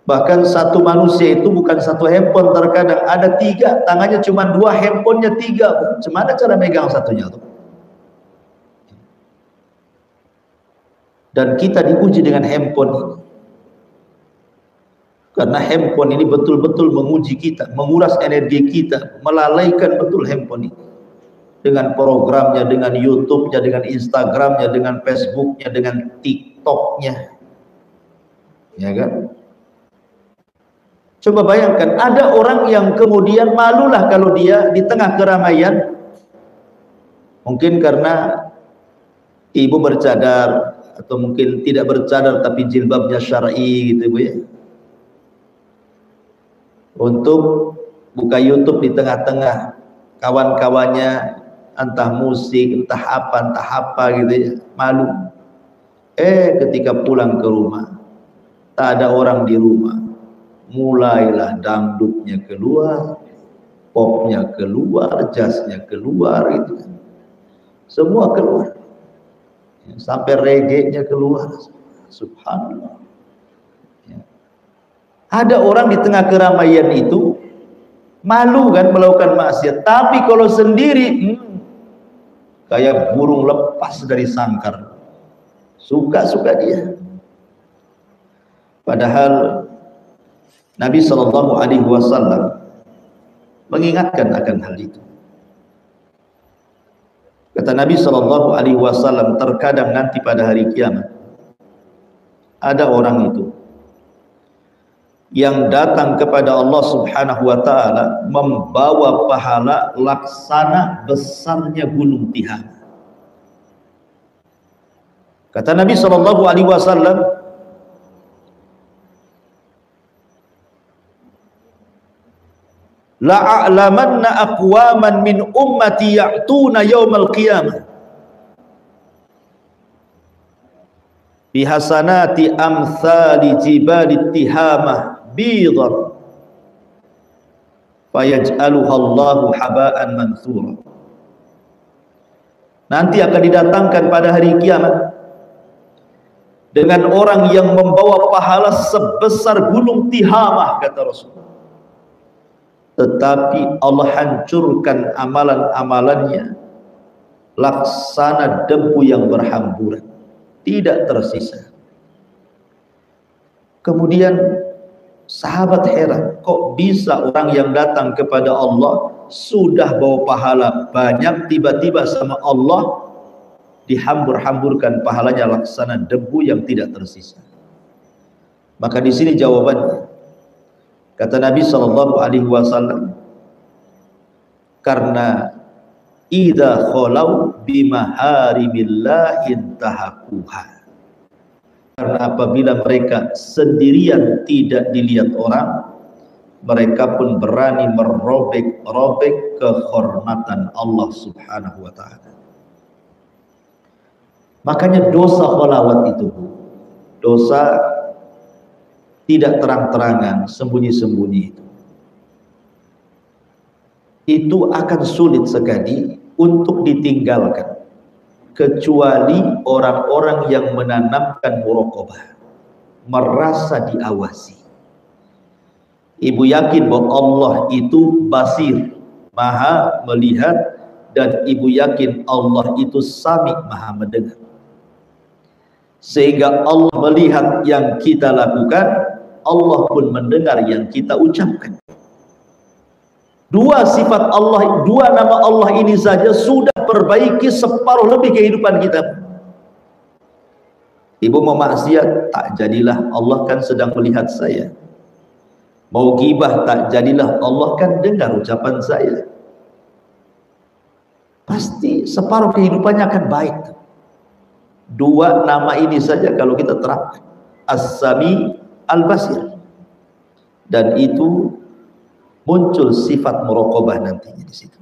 A: Bahkan satu manusia itu bukan satu handphone, terkadang ada 3, tangannya cuma 2, handphonenya 3. Gimana cara megang satunya tuh? Dan kita diuji dengan handphone ini, karena handphone ini betul-betul menguji kita, menguras energi kita, melalaikan betul handphone ini dengan programnya, dengan YouTube-nya, dengan Instagram-nya, dengan Facebook-nya, dengan TikTok-nya, ya kan? Coba bayangkan, ada orang yang kemudian malulah kalau dia di tengah keramaian, mungkin karena ibu bercadar, atau mungkin tidak bercadar tapi jilbabnya syar'i gitu Bu ya, untuk buka YouTube di tengah-tengah kawan-kawannya, entah musik, entah apa gitu ya, malu. Ketika pulang ke rumah tak ada orang di rumah, mulailah dangdutnya keluar, popnya keluar, jazznya keluar gitu kan, semua keluar. Sampai reggae-nya keluar. Subhanallah. Ya. Ada orang di tengah keramaian itu malu kan melakukan maksiat, tapi kalau sendiri kayak burung lepas dari sangkar, suka-suka dia. Padahal Nabi SAW mengingatkan akan hal itu. Kata Nabi SAW, terkadang nanti pada hari kiamat ada orang itu yang datang kepada Allah Subhanahu wa taala membawa pahala laksana besarnya gunung Tihama. Kata Nabi SAW, la'alamanna aqwaman min ummati ya'tuna yawmal qiyamah bihasanati amthali jibali Tihamah bidhan fayaj'aluha Allahu haba'an mansura. Nanti akan didatangkan pada hari kiamat dengan orang yang membawa pahala sebesar gunung Tihamah, kata Rasulullah, tetapi Allah hancurkan amalan-amalannya laksana debu yang berhamburan, tidak tersisa. Kemudian sahabat heran, kok bisa orang yang datang kepada Allah sudah bawa pahala banyak, tiba-tiba sama Allah dihambur-hamburkan pahalanya laksana debu yang tidak tersisa. Maka di sini jawabannya. Kata Nabi SAW, karena idza khalau bimaharimillahi intahaquha, karena apabila mereka sendirian tidak dilihat orang, mereka pun berani merobek-robek kehormatan Allah Subhanahu wa taala. Makanya dosa khalawat itu, dosa tidak terang-terangan, sembunyi-sembunyi itu akan sulit sekali untuk ditinggalkan, kecuali orang-orang yang menanamkan muraqabah, merasa diawasi. Ibu yakin bahwa Allah itu basir, maha melihat, dan ibu yakin Allah itu sami, maha mendengar. Sehingga Allah melihat yang kita lakukan, Allah pun mendengar yang kita ucapkan. Dua sifat Allah, dua nama Allah ini saja sudah perbaiki separuh lebih kehidupan kita. Ibu mau maksiat, tak jadilah, Allah kan sedang melihat saya. Mau gibah, tak jadilah, Allah kan dengar ucapan saya. Pasti separuh kehidupannya akan baik. Dua nama ini saja kalau kita terapkan, As-Sami, Al-Basir, dan itu muncul sifat muraqabah nantinya di situ.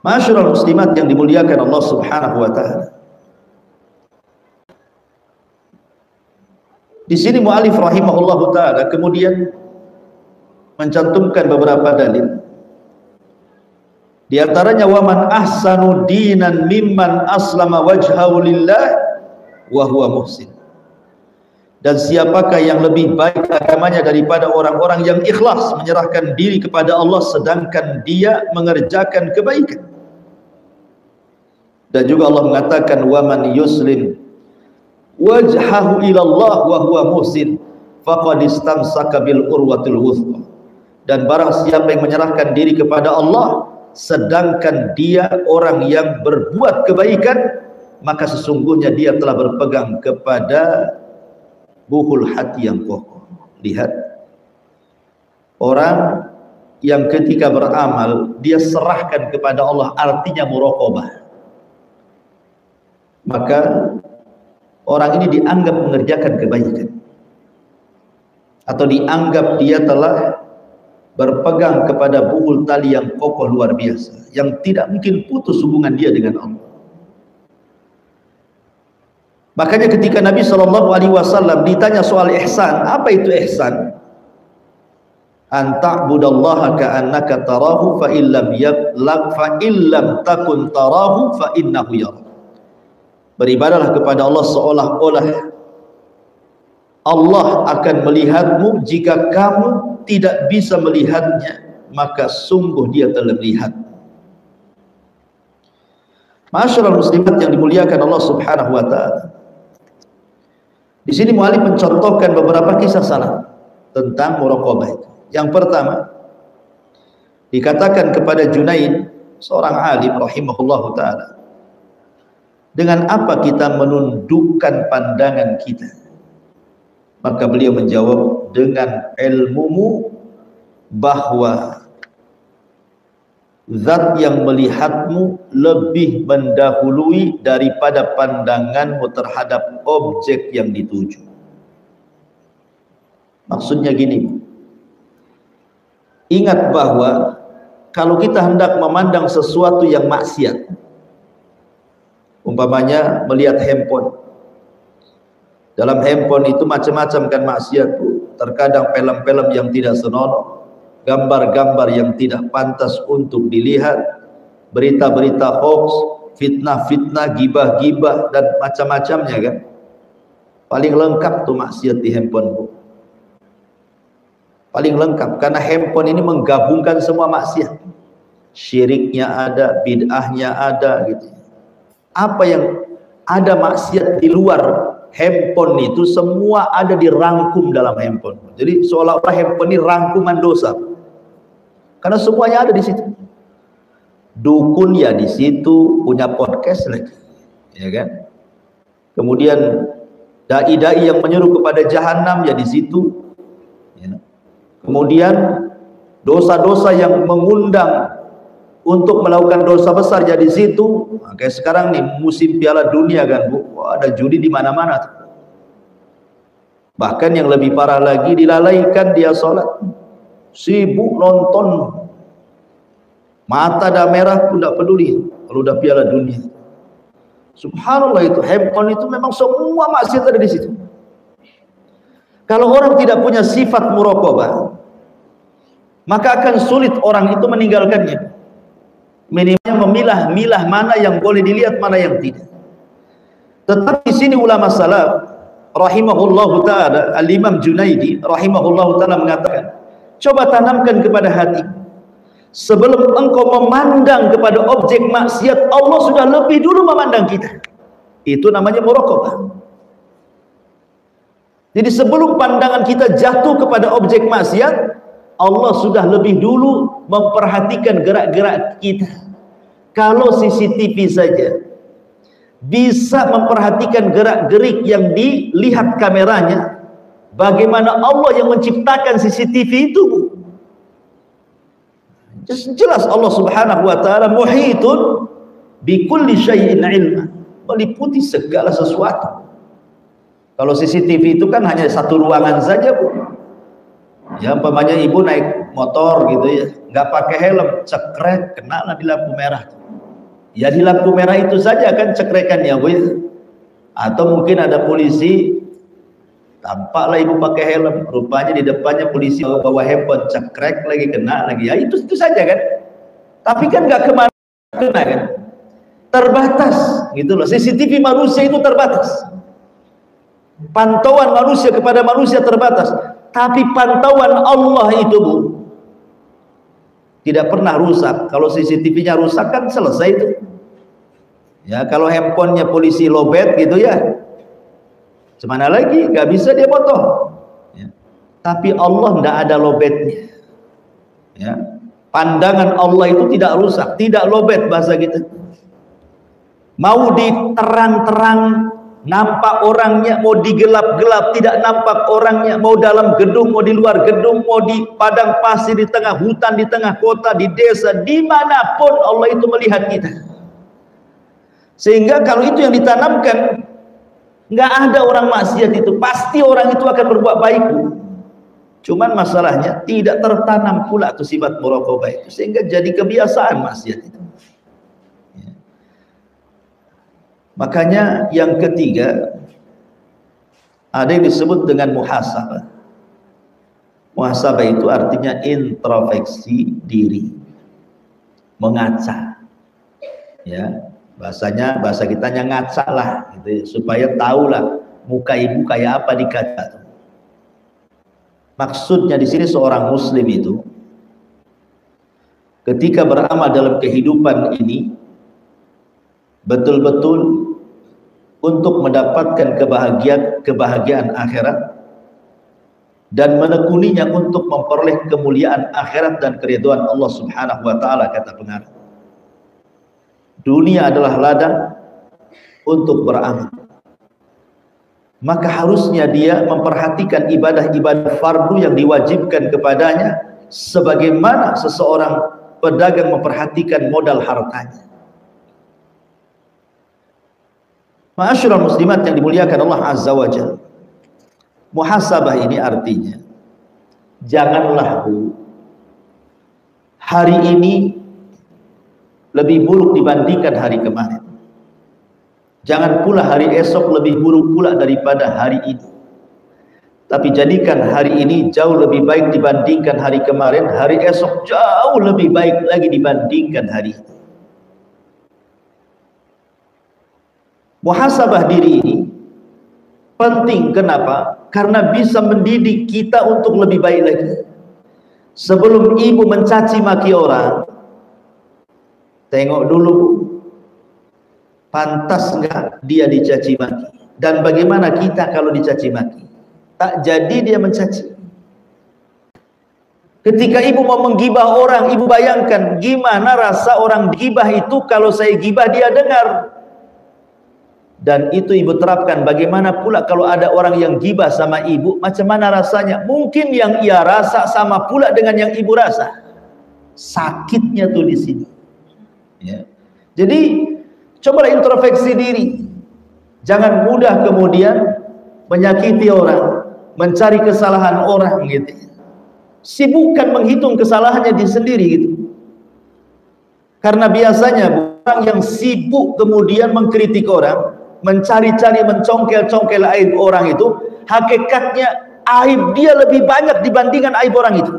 A: Ma'asyiral muslimat yang dimuliakan Allah Subhanahu wa taala. Di sini mu'alif rahimahullahu taala kemudian mencantumkan beberapa dalil. Di antaranya wa man ahsanu dinan mimman aslama wajhahu lillah wa huwa muhsin. Dan siapakah yang lebih baik agamanya daripada orang-orang yang ikhlas menyerahkan diri kepada Allah sedangkan dia mengerjakan kebaikan. Dan juga Allah mengatakan wa man yuslim wajhahu ilallah wa huwa muhsin faqad istamsaka bil urwatil wuthqa. Dan barang siapa yang menyerahkan diri kepada Allah sedangkan dia orang yang berbuat kebaikan, maka sesungguhnya dia telah berpegang kepada buhul hati yang kokoh. Lihat, orang yang ketika beramal dia serahkan kepada Allah, artinya muraqabah, maka orang ini dianggap mengerjakan kebaikan atau dianggap dia telah berpegang kepada buhul tali yang kokoh luar biasa, yang tidak mungkin putus hubungan dia dengan Allah. Makanya ketika Nabi SAW ditanya soal ihsan, apa itu ihsan? An ta'budallaha ka'annaka tarahu fa illam takun tarahu fa innahu yarak. Beribadahlah kepada Allah seolah-olah Allah akan melihatmu. Jika kamu tidak bisa melihatnya, maka sungguh dia telah melihat. Ma'asyiral muslimat yang dimuliakan Allah Subhanahu wa taala. Di sini mu'alif mencontohkan beberapa kisah salaf tentang muraqabah itu. Yang pertama, dikatakan kepada Junaid, seorang alim rahimahullahu taala, dengan apa kita menundukkan pandangan kita? Maka beliau menjawab, dengan ilmumu bahwa zat yang melihatmu lebih mendahului daripada pandanganmu terhadap objek yang dituju. Maksudnya gini, ingat bahwa kalau kita hendak memandang sesuatu yang maksiat, umpamanya melihat handphone, dalam handphone itu macam-macam kan maksiat, terkadang film-film yang tidak senonoh, gambar-gambar yang tidak pantas untuk dilihat, berita-berita hoax, fitnah-fitnah, gibah-gibah dan macam-macamnya kan. Paling lengkap tuh maksiat di handphone, Bu. Paling lengkap karena handphone ini menggabungkan semua maksiat. Syiriknya ada, bid'ahnya ada gitu. Apa yang ada maksiat di luar handphone itu semua ada dirangkum dalam handphone. Jadi seolah-olah handphone ini rangkuman dosa. Karena semuanya ada di situ. Dukun ya di situ, punya podcast lagi, ya kan? Kemudian dai-dai yang menyuruh kepada jahanam ya di situ. Ya. Kemudian dosa-dosa yang mengundang untuk melakukan dosa besar ya di situ. Nah, kayak sekarang nih musim Piala Dunia kan, Bu. Wah, ada judi di mana-mana. Bahkan yang lebih parah lagi, dilalaikan dia sholat, sibuk nonton, mata dah merah pun tidak peduli kalau udah Piala Dunia. Subhanallah, itu handphone itu memang semua maksiat ada di situ. Kalau orang tidak punya sifat muraqabah, maka akan sulit orang itu meninggalkannya. Minimalnya memilah-milah mana yang boleh dilihat, mana yang tidak. Tetapi di sini ulama salaf rahimahullahu taala, Al-Imam Junaidi rahimahullahu taala mengatakan, coba tanamkan kepada hati, sebelum engkau memandang kepada objek maksiat, Allah sudah lebih dulu memandang kita. Itu namanya muraqabah. Jadi sebelum pandangan kita jatuh kepada objek maksiat, Allah sudah lebih dulu memperhatikan gerak-gerak kita. Kalau CCTV saja bisa memperhatikan gerak-gerik yang dilihat kameranya, bagaimana Allah yang menciptakan CCTV itu? Jelas Allah Subhanahu wa taala muhitun bi kulli syai'in ilma, meliputi segala sesuatu. Kalau CCTV itu kan hanya satu ruangan saja, Bu. Ya, umpamanya ibu naik motor gitu ya, nggak pakai helm, cekrek, kena lah di lampu merah. Ya di lampu merah itu saja kan cekrekannya, atau mungkin ada polisi, tampaklah ibu pakai helm, rupanya di depannya polisi bawa handphone, cekrek lagi, kena lagi. Ya itu saja kan. Tapi kan nggak kemana kena kan, terbatas gitu loh. CCTV manusia itu terbatas, pantauan manusia kepada manusia terbatas. Tapi pantauan Allah itu, Bu, tidak pernah rusak. Kalau CCTV-nya rusak kan selesai itu. Ya, kalau handphonenya polisi lobet gitu ya, semana lagi, nggak bisa dia potong. Ya. Tapi Allah nggak ada lobetnya. Ya. Pandangan Allah itu tidak rusak, tidak lobet bahasa kita. Mau diterang-terang nampak orangnya, mau digelap-gelap tidak nampak orangnya, mau dalam gedung, mau di luar gedung, mau di padang pasir, di tengah hutan, di tengah kota, di desa, dimanapun Allah itu melihat kita. Sehingga kalau itu yang ditanamkan, nggak ada orang maksiat itu, pasti orang itu akan berbuat baik. Cuman masalahnya tidak tertanam pula tuh sifat muraqabah itu, sehingga jadi kebiasaan maksiat itu. Ya. Makanya yang ketiga, ada yang disebut dengan muhasabah. Muhasabah itu artinya introspeksi diri, mengaca. Ya, bahasa kitanya ngaca lah gitu ya, supaya tahulah muka ibu kayak apa di kaca. Maksudnya di sini seorang muslim itu ketika beramal dalam kehidupan ini betul-betul untuk mendapatkan kebahagiaan akhirat dan menekuninya untuk memperoleh kemuliaan akhirat dan keridhaan Allah Subhanahu wa taala, kata pengarang. Dunia adalah ladang untuk beramal. Maka harusnya dia memperhatikan ibadah-ibadah fardu yang diwajibkan kepadanya, sebagaimana seseorang pedagang memperhatikan modal hartanya. Ma'asyiral muslimat yang dimuliakan Allah Azza wa Jalla, muhasabah ini artinya janganlah hari ini lebih buruk dibandingkan hari kemarin. Jangan pula hari esok lebih buruk pula daripada hari ini. Tapi jadikan hari ini jauh lebih baik dibandingkan hari kemarin, hari esok jauh lebih baik lagi dibandingkan hari ini. Muhasabah diri ini penting, kenapa? Karena bisa mendidik kita untuk lebih baik lagi. Sebelum ibu mencaci maki orang, tengok dulu, pantas enggak dia dicaci maki, dan bagaimana kita kalau dicaci maki. Tak jadi dia mencaci. Ketika ibu mau menggibah orang, ibu bayangkan gimana rasa orang gibah itu kalau saya gibah dia dengar. Dan itu ibu terapkan. Bagaimana pula kalau ada orang yang gibah sama ibu, macam mana rasanya? Mungkin yang ia rasa sama pula dengan yang ibu rasa. Sakitnya tuh di sini. Ya. Jadi cobalah introspeksi diri. Jangan mudah kemudian menyakiti orang, mencari kesalahan orang gitu. Sibukkan menghitung kesalahannya di sendiri gitu. Karena biasanya orang yang sibuk kemudian mengkritik orang, mencari-cari, mencongkel-congkel aib orang itu, hakikatnya aib dia lebih banyak dibandingkan aib orang itu.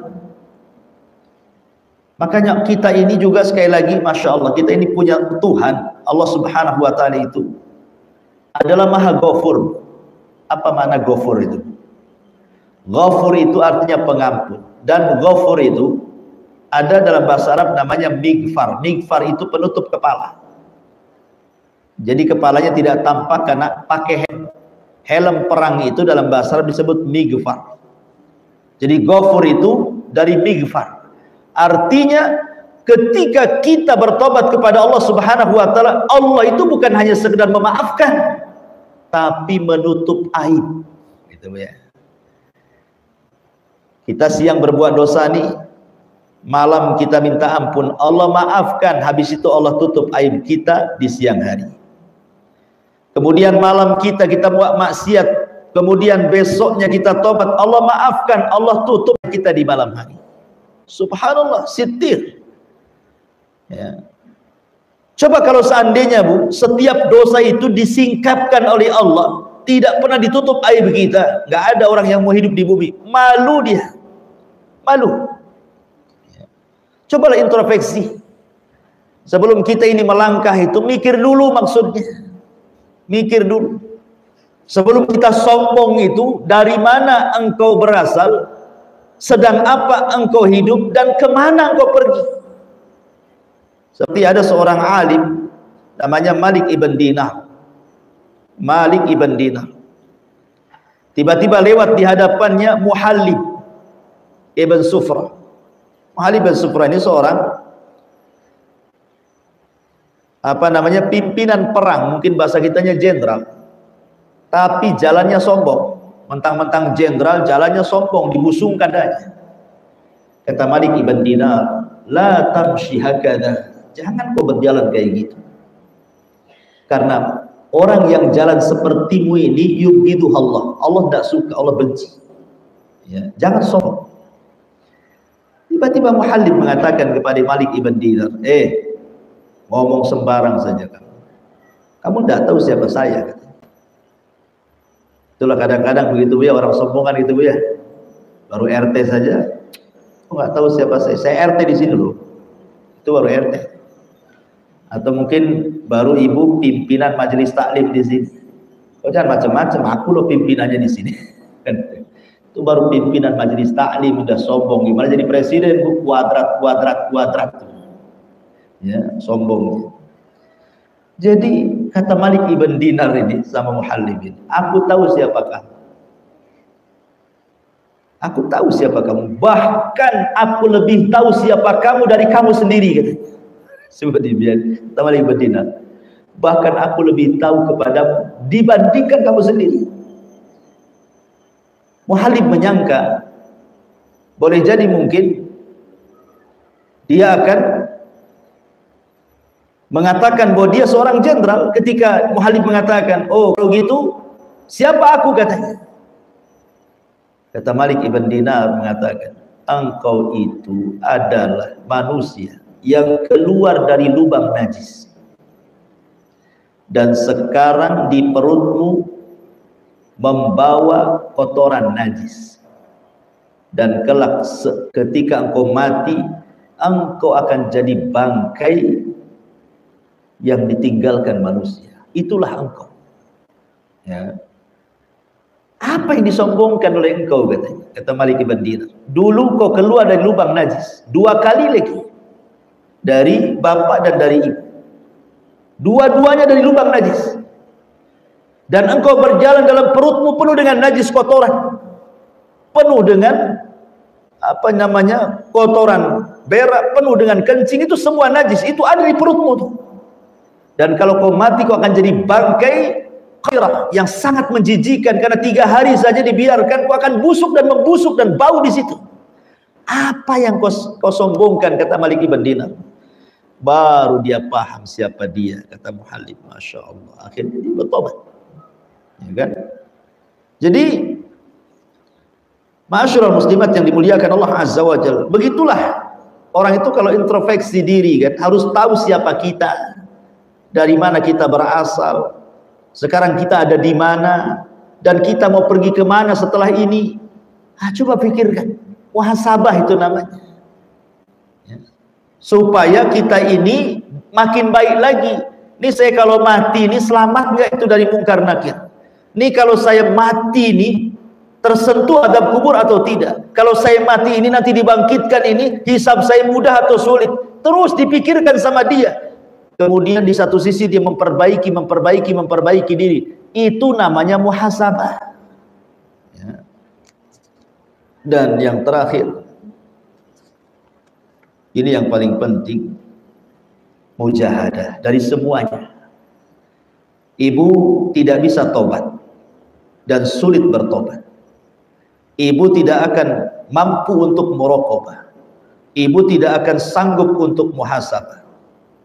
A: Makanya kita ini juga sekali lagi, Masya Allah, kita ini punya Tuhan, Allah Subhanahu wa ta'ala itu adalah Maha Ghafur. Apa makna Ghafur itu? Ghafur itu artinya pengampun. Dan Ghafur itu ada dalam bahasa Arab namanya Mighfar. Mighfar itu penutup kepala. Jadi kepalanya tidak tampak karena pakai helm perang, itu dalam bahasa Arab disebut Mighfar. Jadi Ghafur itu dari Mighfar. Artinya ketika kita bertobat kepada Allah Subhanahu wa ta'ala, Allah itu bukan hanya sekedar memaafkan, tapi menutup aib. Gitu ya. Kita siang berbuat dosa nih, malam kita minta ampun, Allah maafkan, habis itu Allah tutup aib kita di siang hari. Kemudian malam kita buat maksiat, kemudian besoknya kita tobat, Allah maafkan, Allah tutup kita di malam hari. Subhanallah, sitir. Ya. Coba kalau seandainya Bu, setiap dosa itu disingkapkan oleh Allah, tidak pernah ditutup aib kita, nggak ada orang yang mau hidup di bumi, malu dia, malu. Ya. Cobalah introspeksi. Sebelum kita ini melangkah itu, mikir dulu maksudnya, mikir dulu. Sebelum kita sombong itu, dari mana engkau berasal, sedang apa engkau hidup, dan kemana engkau pergi. Seperti ada seorang alim namanya Malik ibn Dinar. Malik ibn Dinar. Tiba-tiba lewat di hadapannya Muhallib ibn Sufra. Muhallib ibn Sufra ini seorang pimpinan perang, mungkin bahasa kitanya jenderal. Tapi jalannya sombong. Mentang-mentang jenderal, jalannya sombong, dibusungkan aja. Kata Malik ibn Dinar, la tamshi hakadha. Jangan kau berjalan kayak gitu. Karena orang yang jalan sepertimu ini yubghidu Allah. Allah tidak suka, Allah benci. Ya, jangan sombong. Tiba-tiba Muhallib mengatakan kepada Malik ibn Dinar, ngomong sembarang saja kan. Kamu tidak tahu siapa saya, kata. Itulah kadang-kadang begitu ya, orang sombongan gitu ya. Baru RT saja, aku nggak tahu siapa saya RT di sini loh. Itu baru RT. Atau mungkin baru ibu pimpinan majelis taklim di sini. Kau jangan macam-macam, aku loh pimpinannya di sini. Itu baru pimpinan majelis taklim, udah sombong. Gimana jadi presiden Bu? Kuadrat. Ya, sombong. Jadi kata Malik ibn Dinar ini sama Muhallib ini, aku tahu siapa kamu. Aku tahu siapa kamu. Bahkan aku lebih tahu siapa kamu dari kamu sendiri, katanya. Seperti biar Malik ibn Dinar. Bahkan aku lebih tahu kepadamu dibandingkan kamu sendiri. Muhallib menyangka boleh jadi mungkin dia akan mengatakan bahwa dia seorang jenderal. Ketika Muhallib mengatakan, oh kalau gitu siapa aku, katanya. Kata Malik ibn Dinar mengatakan, engkau itu adalah manusia yang keluar dari lubang najis, dan sekarang di perutmu membawa kotoran najis, dan kelak ketika engkau mati, engkau akan jadi bangkai yang ditinggalkan manusia. Itulah engkau. Ya. Apa yang disombongkan oleh engkau, katanya. Kata Malik ibn Dinar, dulu kau keluar dari lubang najis 2 kali lagi, dari bapak dan dari ibu, dua-duanya dari lubang najis, dan engkau berjalan dalam perutmu penuh dengan najis, kotoran, penuh dengan kotoran berak, penuh dengan kencing, itu semua najis, itu ada di perutmu tuh. Dan kalau kau mati, kau akan jadi bangkai qirah yang sangat menjijikan, karena 3 hari saja dibiarkan kau akan busuk dan membusuk dan bau di situ. Apa yang kau sombongkan, kata Malik ibn Dinar. Baru dia paham siapa dia, kata Muhallib. Masya Allah, akhirnya dia bertobat, ya kan? Jadi ma'asyiral muslimat yang dimuliakan Allah Azza wa Jalla, begitulah orang itu kalau introspeksi diri kan, harus tahu siapa kita, dari mana kita berasal, sekarang kita ada di mana, dan kita mau pergi kemana setelah ini. Coba pikirkan, muhasabah itu namanya. Supaya kita ini makin baik lagi. Ini saya kalau mati ini selamat nggak itu dari mungkar nakir? Ini kalau saya mati ini tersentuh adab kubur atau tidak? Kalau saya mati ini nanti dibangkitkan ini, hisab saya mudah atau sulit? Terus dipikirkan sama dia. Kemudian di satu sisi dia memperbaiki diri. Itu namanya muhasabah. Ya. Dan yang terakhir, ini yang paling penting, mujahadah dari semuanya. Ibu tidak bisa tobat dan sulit bertobat. Ibu tidak akan mampu untuk muraqabah. Ibu tidak akan sanggup untuk muhasabah,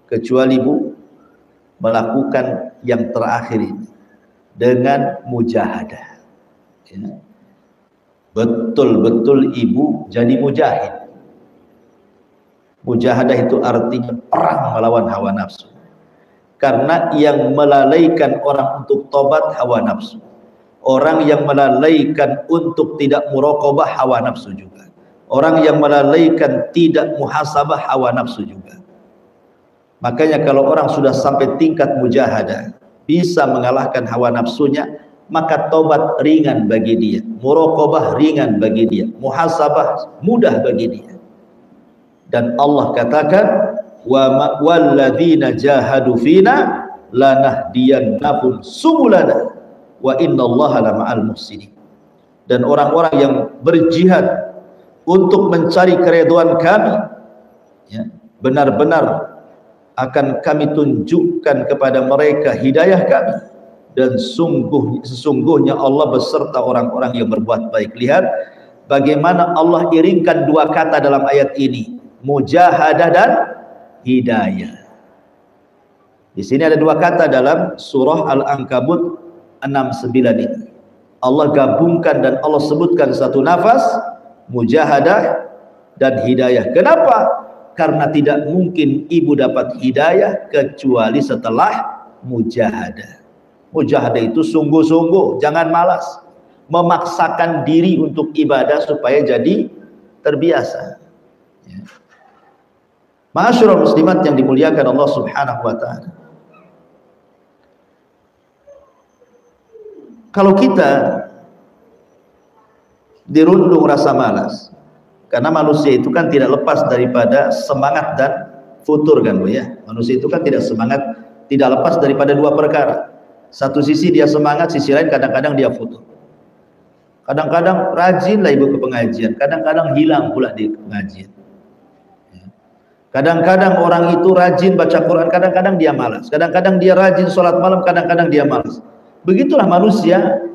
A: kecuali ibu melakukan yang terakhir ini dengan mujahadah. Ya. Betul-betul ibu jadi mujahid. Mujahadah itu artinya perang melawan hawa nafsu. Karena yang melalaikan orang untuk tobat hawa nafsu. Orang yang melalaikan untuk tidak muraqabah hawa nafsu juga. Orang yang melalaikan tidak muhasabah hawa nafsu juga. Makanya kalau orang sudah sampai tingkat mujahadah, bisa mengalahkan hawa nafsunya, maka tobat ringan bagi dia, muraqabah ringan bagi dia, muhasabah mudah bagi dia. Dan Allah katakan, walladzina jahadu fina lanahdiyannahum subulana wa innallaha lama'al muhsinin. Dan orang-orang yang berjihad untuk mencari keridhaan kami, ya, benar-benar akan kami tunjukkan kepada mereka hidayah kami, dan sesungguhnya Allah beserta orang-orang yang berbuat baik. Lihat bagaimana Allah iringkan dua kata dalam ayat ini, mujahadah dan hidayah. Di sini ada dua kata dalam surah Al-Ankabut 69 ini. Allah gabungkan dan Allah sebutkan satu nafas, mujahadah dan hidayah. Kenapa? Karena tidak mungkin ibu dapat hidayah kecuali setelah mujahadah. Mujahadah itu sungguh-sungguh, jangan malas, memaksakan diri untuk ibadah supaya jadi terbiasa. Ya. Ma'asyiral muslimat yang dimuliakan Allah Subhanahu wa taala. Kalau kita dirundung rasa malas, karena manusia itu kan tidak lepas daripada semangat dan futur kan Bu ya. Manusia itu kan tidak semangat, tidak lepas daripada dua perkara. Satu sisi dia semangat, sisi lain kadang-kadang dia futur. Kadang-kadang rajin lah ibu ke pengajian, kadang-kadang hilang pula di pengajian. Kadang-kadang orang itu rajin baca Quran, kadang-kadang dia malas. Kadang-kadang dia rajin sholat malam, kadang-kadang dia malas. Begitulah manusia,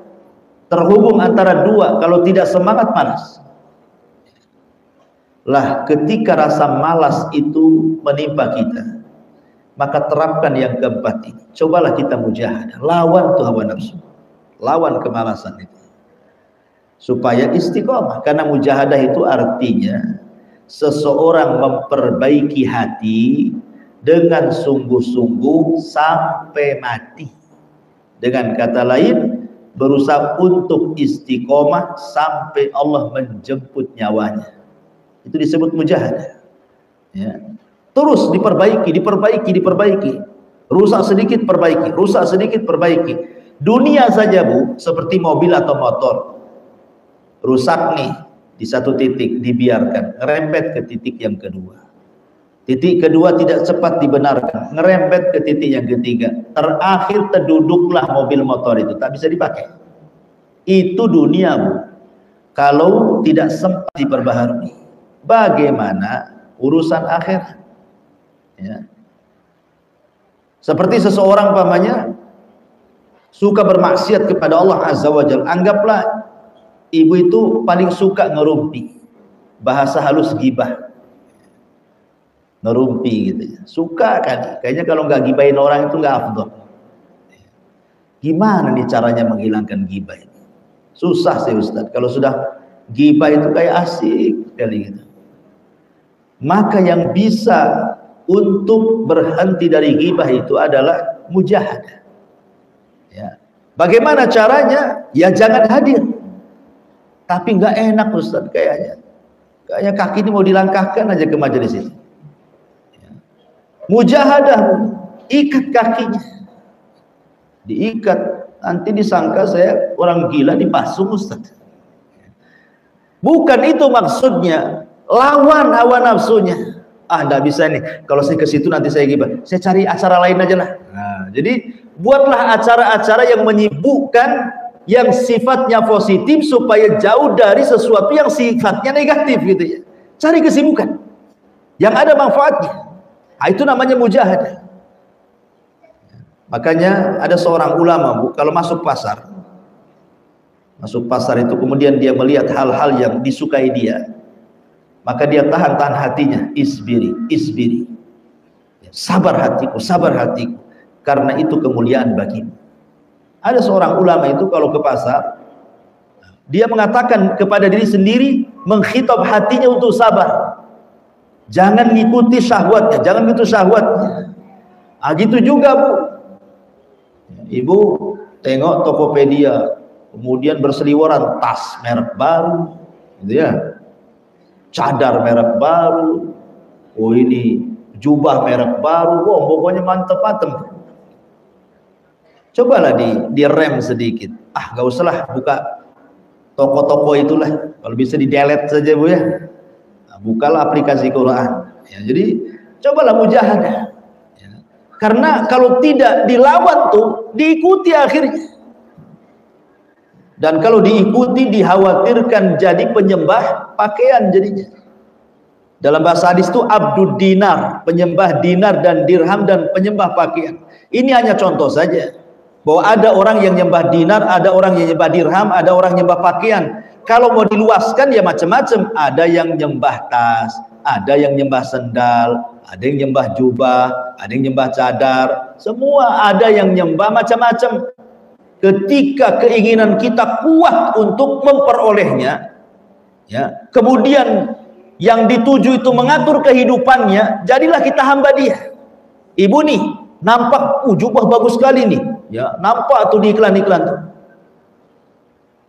A: terhubung antara dua, kalau tidak semangat malas. Lah ketika rasa malas itu menimpa kita, maka terapkan yang keempat ini. Cobalah kita mujahadah, lawan tuh hawa nafsu, lawan kemalasan itu, supaya istiqomah. Karena mujahadah itu artinya seseorang memperbaiki hati dengan sungguh-sungguh sampai mati. Dengan kata lain, berusaha untuk istiqomah sampai Allah menjemput nyawanya. Itu disebut mujahadah. Ya. Terus diperbaiki, rusak sedikit perbaiki, rusak sedikit perbaiki. Dunia saja Bu, seperti mobil atau motor, rusak nih di satu titik, dibiarkan, ngerembet ke titik yang kedua. Titik kedua tidak cepat dibenarkan, ngerembet ke titik yang ketiga. Terakhir terduduklah mobil motor itu, tak bisa dipakai. Itu dunia Bu. Kalau tidak sempat diperbaharui, bagaimana urusan akhirat? Ya. Seperti seseorang pamannya suka bermaksiat kepada Allah Azza wa Jalla. Anggaplah ibu itu paling suka ngerumpi, bahasa halus gibah, ngerumpi gitu ya. Suka kan, kayaknya kalau nggak gibahin orang itu nggak afdol. Gimana nih caranya menghilangkan gibah ini? Susah sih Ustaz. Kalau sudah gibah itu kayak asik kali gitu. Maka yang bisa untuk berhenti dari gibah itu adalah mujahadah. Ya. Bagaimana caranya? Ya jangan hadir. Tapi nggak enak Ustaz kayaknya kaki ini mau dilangkahkan aja ke majelis ini. Ya. Mujahadah, ikat kakinya, diikat, nanti disangka saya orang gila dipasung Ustaz. Bukan itu maksudnya, lawan hawa nafsunya. Nggak bisa nih, kalau saya ke situ nanti saya gibah, saya cari acara lain aja lah. Nah, jadi buatlah acara-acara yang menyibukkan, yang sifatnya positif supaya jauh dari sesuatu yang sifatnya negatif gitu ya. Cari kesibukan yang ada manfaatnya. Nah, itu namanya mujahadah. Makanya ada seorang ulama Bu, kalau masuk pasar itu kemudian dia melihat hal-hal yang disukai dia, maka dia tahan hatinya, isbiri, sabar hatiku, karena itu kemuliaan bagimu. Ada seorang ulama itu kalau ke pasar, dia mengatakan kepada diri sendiri, mengkhitab hatinya untuk sabar. Jangan ngikuti syahwatnya, jangan ngikuti syahwatnya. Ah, gitu juga Bu. Ibu tengok Tokopedia, kemudian berseliweran tas merek baru, gitu ya, cadar merek baru, oh ini jubah merek baru, oh pokoknya mantep-mantep. Cobalah direm sedikit. Ah, gak usahlah buka toko-toko itulah, kalau bisa di delete saja Bu ya. Nah, bukalah aplikasi Quran. Ya, jadi cobalah mujahadah. Ya. Karena kalau tidak dilawan tuh diikuti akhirnya. Dan kalau diikuti dikhawatirkan jadi penyembah pakaian jadinya. Dalam bahasa hadis itu abdud dinar, penyembah dinar dan dirham dan penyembah pakaian. Ini hanya contoh saja. Bahwa ada orang yang nyembah dinar, ada orang yang nyembah dirham, ada orang nyembah pakaian. Kalau mau diluaskan ya macam-macam. Ada yang nyembah tas, ada yang nyembah sendal, ada yang nyembah jubah, ada yang nyembah cadar. Semua ada yang nyembah macam-macam. Ketika keinginan kita kuat untuk memperolehnya, ya, kemudian yang dituju itu mengatur kehidupannya, jadilah kita hamba dia. Ibu nih, nampak jubah bagus sekali nih. Ya, nampak tuh di iklan-iklan tuh.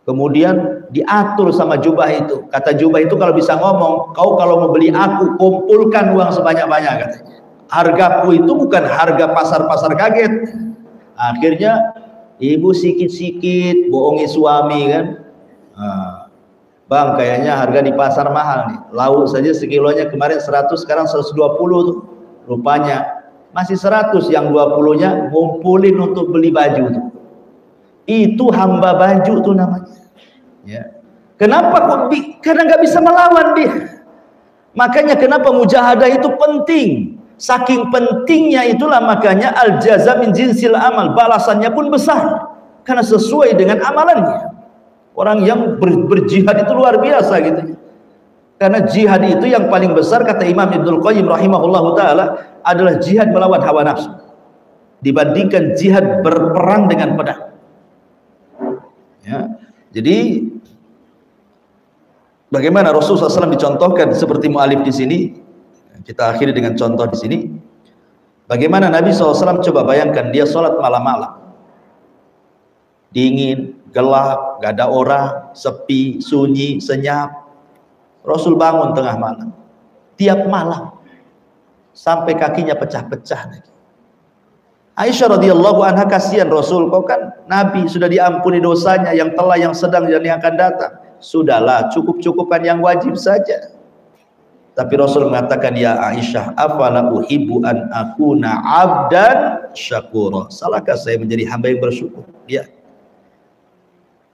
A: Kemudian diatur sama jubah itu. Kata jubah itu kalau bisa ngomong, kau kalau mau beli aku, kumpulkan uang sebanyak-banyak katanya. Hargaku itu bukan harga pasar-pasar kaget. Akhirnya ibu sikit-sikit bohongi suami kan. Bang, kayaknya harga di pasar mahal nih. Lauk saja sekilonya kemarin 100, sekarang 120 tuh. Rupanya masih 100, yang 20-nya ngumpulin untuk beli baju tuh. Itu hamba baju tuh namanya. Ya. Kenapa kok? Karena nggak bisa melawan dia. Makanya kenapa mujahadah itu penting. Saking pentingnya itulah makanya al jaza min jinsil amal, balasannya pun besar karena sesuai dengan amalannya. Orang yang berjihad itu luar biasa gitu. Karena jihad itu yang paling besar kata Imam Ibnul Qayyim rahimahullahu taala adalah jihad melawan hawa nafsu dibandingkan jihad berperang dengan pedang. Ya. Jadi bagaimana Rasulullah SAW dicontohkan seperti mu'alif di sini. Kita akhiri dengan contoh di sini. Bagaimana Nabi SAW, coba bayangkan dia sholat malam-malam. Dingin, gelap, gak ada orang, sepi, sunyi, senyap. Rasul bangun tengah malam. Tiap malam. Sampai kakinya pecah-pecah lagi. Aisyah radhiyallahu anha, kasihan Rasul, kau kan Nabi, sudah diampuni dosanya yang telah, yang sedang, dan yang akan datang. Sudahlah, cukup-cukupan yang wajib saja. Tapi Rasul mengatakan, ya Aisyah, afala uhibbu an akuna abdan syakura. Salahkah saya menjadi hamba yang bersyukur? Ya.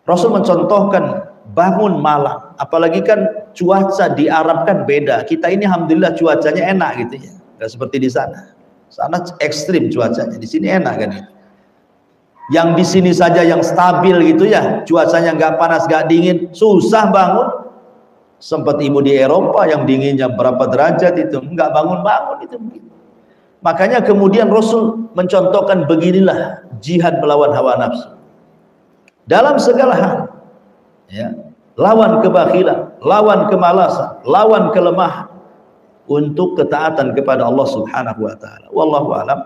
A: Rasul mencontohkan bangun malam, apalagi kan cuaca di Arab kan beda. Kita ini alhamdulillah cuacanya enak gitu ya, nggak seperti di sana. Sana ekstrim cuacanya, di sini enak kan. Yang di sini saja yang stabil gitu ya, cuacanya nggak panas nggak dingin, susah bangun. Sempat ibu di Eropa yang dinginnya berapa derajat itu nggak bangun-bangun itu. Makanya kemudian Rasul mencontohkan beginilah jihad melawan hawa nafsu dalam segala hal. Ya, lawan kebakhilan, lawan kemalasan, lawan kelemahan untuk ketaatan kepada Allah Subhanahu wa taala. Wallahu alam.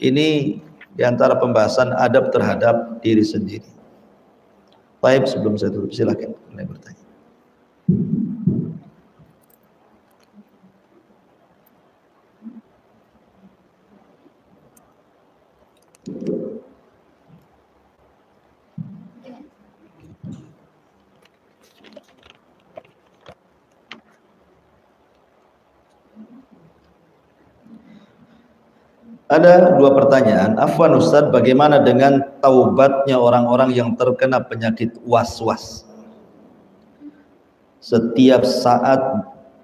A: Ini diantara pembahasan adab terhadap diri sendiri. Baik, sebelum saya tutup silakan mulai bertanya. Ada dua pertanyaan. Afwan Ustadz, bagaimana dengan taubatnya orang-orang yang terkena penyakit was-was? Setiap saat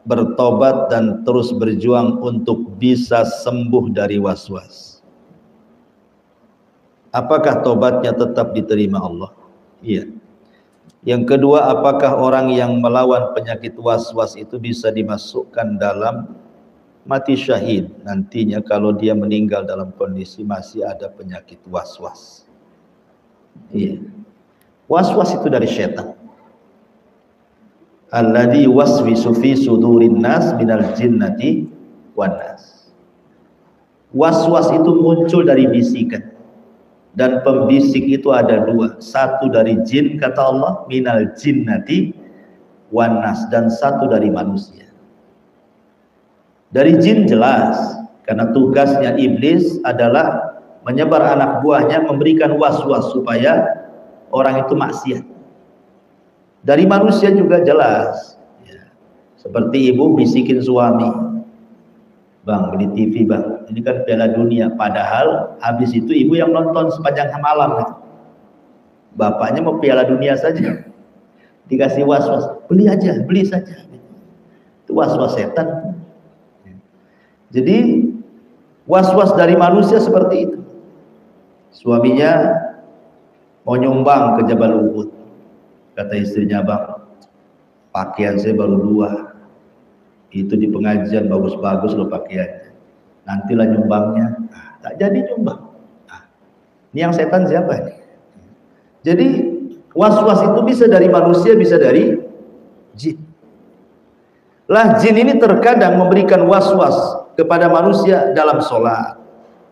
A: bertobat dan terus berjuang untuk bisa sembuh dari was-was. Apakah tobatnya tetap diterima Allah? Iya. Yang kedua, apakah orang yang melawan penyakit was-was itu bisa dimasukkan dalam mati syahid nantinya kalau dia meninggal dalam kondisi masih ada penyakit was-was? Iya. Was-was itu dari setan. alladzi waswisu fi sudurin nas minal jinnati wan nas. Was-was itu muncul dari bisikan, dan pembisik itu ada dua, satu dari jin kata Allah, minal jinnati wan nas, dan satu dari manusia. Dari jin jelas, karena tugasnya iblis adalah menyebar anak buahnya, memberikan was-was supaya orang itu maksiat. Dari manusia juga jelas, ya. Seperti ibu bisikin suami, bang beli TV bang, ini kan Piala Dunia, padahal habis itu ibu yang nonton sepanjang malam. Bapaknya mau Piala Dunia saja, dikasih was-was, beli aja, beli saja. Itu was-was setan. Jadi was-was dari manusia seperti itu. Suaminya mau nyumbang ke Jabal Uhud, kata istrinya, bang pakaian saya baru 2, itu di pengajian bagus-bagus loh pakaiannya, nantilah nyumbangnya. Tak jadi nyumbang. Ini yang setan siapa nih? Jadi was-was itu bisa dari manusia, bisa dari jin. Lah jin ini terkadang memberikan was-was kepada manusia dalam sholat,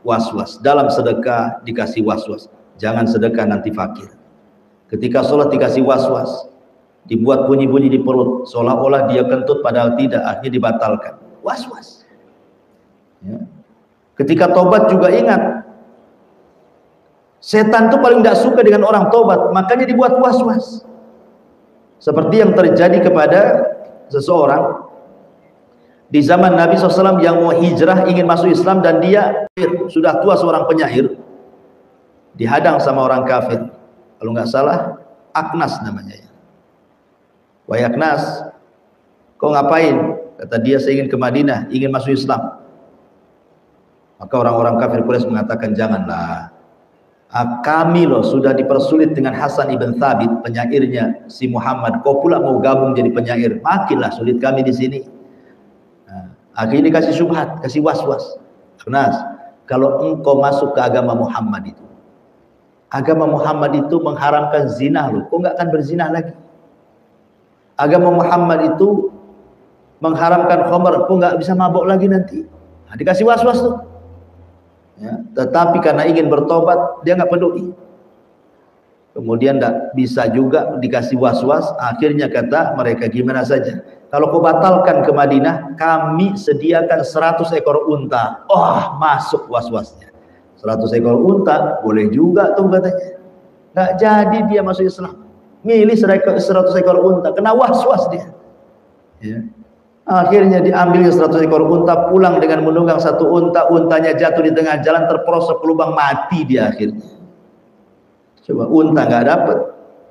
A: was-was, dalam sedekah dikasih was-was, jangan sedekah nanti fakir. Ketika sholat dikasih was-was, dibuat bunyi-bunyi di perut, seolah-olah dia kentut padahal tidak, akhirnya dibatalkan. Was-was. Ya. Ketika tobat juga ingat, setan itu paling tidak suka dengan orang tobat, makanya dibuat was-was. Seperti yang terjadi kepada seseorang di zaman Nabi SAW yang mau hijrah, ingin masuk Islam, dan dia sudah tua, seorang penyair, dihadang sama orang kafir. Kalau nggak salah Aknas namanya ya. Wahai Aknas, kau ngapain? Kata dia, saya ingin ke Madinah, ingin masuk Islam. Maka orang-orang kafir Quraisy mengatakan, janganlah, kami loh sudah dipersulit dengan Hasan ibn Thabit, penyairnya si Muhammad, kau pula mau gabung jadi penyair, makinlah sulit kami di sini. Nah, akhirnya dikasih syubhat, kasih was-was. Aknas, kalau engkau masuk ke agama Muhammad itu, agama Muhammad itu mengharamkan zina loh, kau nggak akan berzina lagi. Agama Muhammad itu mengharamkan khamr, kau nggak bisa mabuk lagi nanti. Nah, dikasih was-was tuh. Ya, tetapi karena ingin bertobat, dia nggak peduli. Kemudian tidak bisa juga dikasih was-was. Akhirnya kata mereka, gimana saja, kalau kau batalkan ke Madinah, kami sediakan 100 ekor unta. Oh, masuk was-wasnya. 100 ekor unta, boleh juga tuh katanya. Nggak jadi dia masuk Islam. Milih 100 ekor unta, kena was-was dia. Ya. Akhirnya diambil 100 ekor unta, pulang dengan menunggang 1 unta, untanya jatuh di tengah jalan, terperosok ke lubang, mati dia akhirnya. Coba, unta nggak dapat,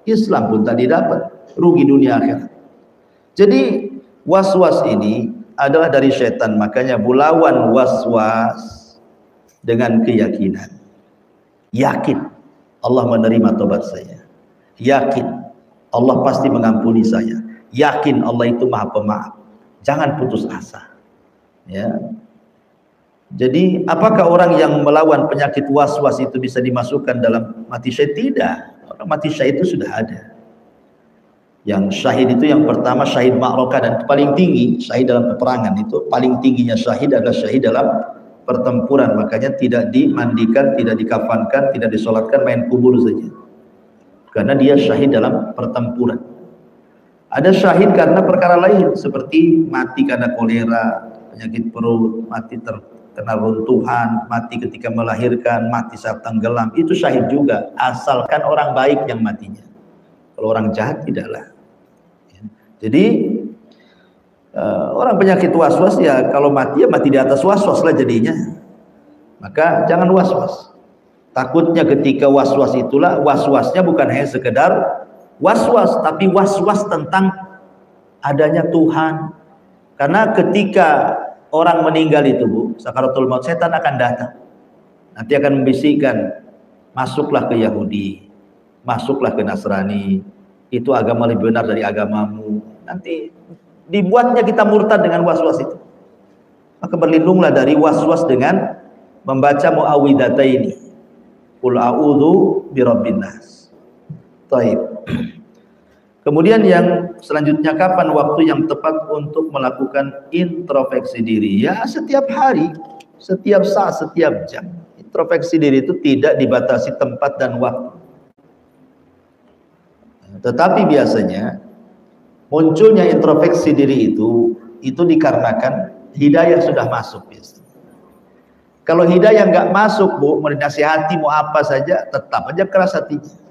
A: Islam pun tak didapat, rugi dunia akhirat. Jadi was-was ini adalah dari setan, makanya bulawan was-was dengan keyakinan, yakin Allah menerima tobat saya, yakin Allah pasti mengampuni saya, yakin Allah itu maha pemaaf. Jangan putus asa, ya. Jadi apakah orang yang melawan penyakit was-was itu bisa dimasukkan dalam mati syahid? Tidak. Orang mati syahid itu sudah ada. Yang syahid itu yang pertama syahid ma'rakah, dan paling tinggi syahid dalam peperangan. Itu paling tingginya syahid adalah syahid dalam pertempuran. Makanya tidak dimandikan, tidak dikafankan, tidak disolatkan, main kubur saja, karena dia syahid dalam pertempuran. Ada syahid karena perkara lain, seperti mati karena kolera, penyakit perut, mati terkena runtuhan, mati ketika melahirkan, mati saat tenggelam, itu syahid juga, asalkan orang baik yang matinya. Kalau orang jahat tidaklah. Jadi orang penyakit was-was ya kalau mati ya mati di atas was-was lah jadinya. Maka jangan was-was. Takutnya ketika was-was itulah, was-wasnya bukan hanya sekedar was-was, tapi was-was tentang adanya Tuhan. Karena ketika orang meninggal itu, Bu, sakaratul maut, setan akan datang. Nanti akan membisikkan, masuklah ke Yahudi, masuklah ke Nasrani, itu agama lebih benar dari agamamu. Nanti dibuatnya kita murtad dengan was-was itu. Maka berlindunglah dari was-was dengan membaca muawwidataini. Qul a'udzu birabbin nas. Taib. Kemudian yang selanjutnya, kapan waktu yang tepat untuk melakukan introspeksi diri? Ya setiap hari, setiap saat, setiap jam. Introspeksi diri itu tidak dibatasi tempat dan waktu. Tetapi biasanya munculnya introspeksi diri itu dikarenakan hidayah sudah masuk. Kalau hidayah nggak masuk, Bu, mau dinasihati mau apa saja tetap aja keras hatinya.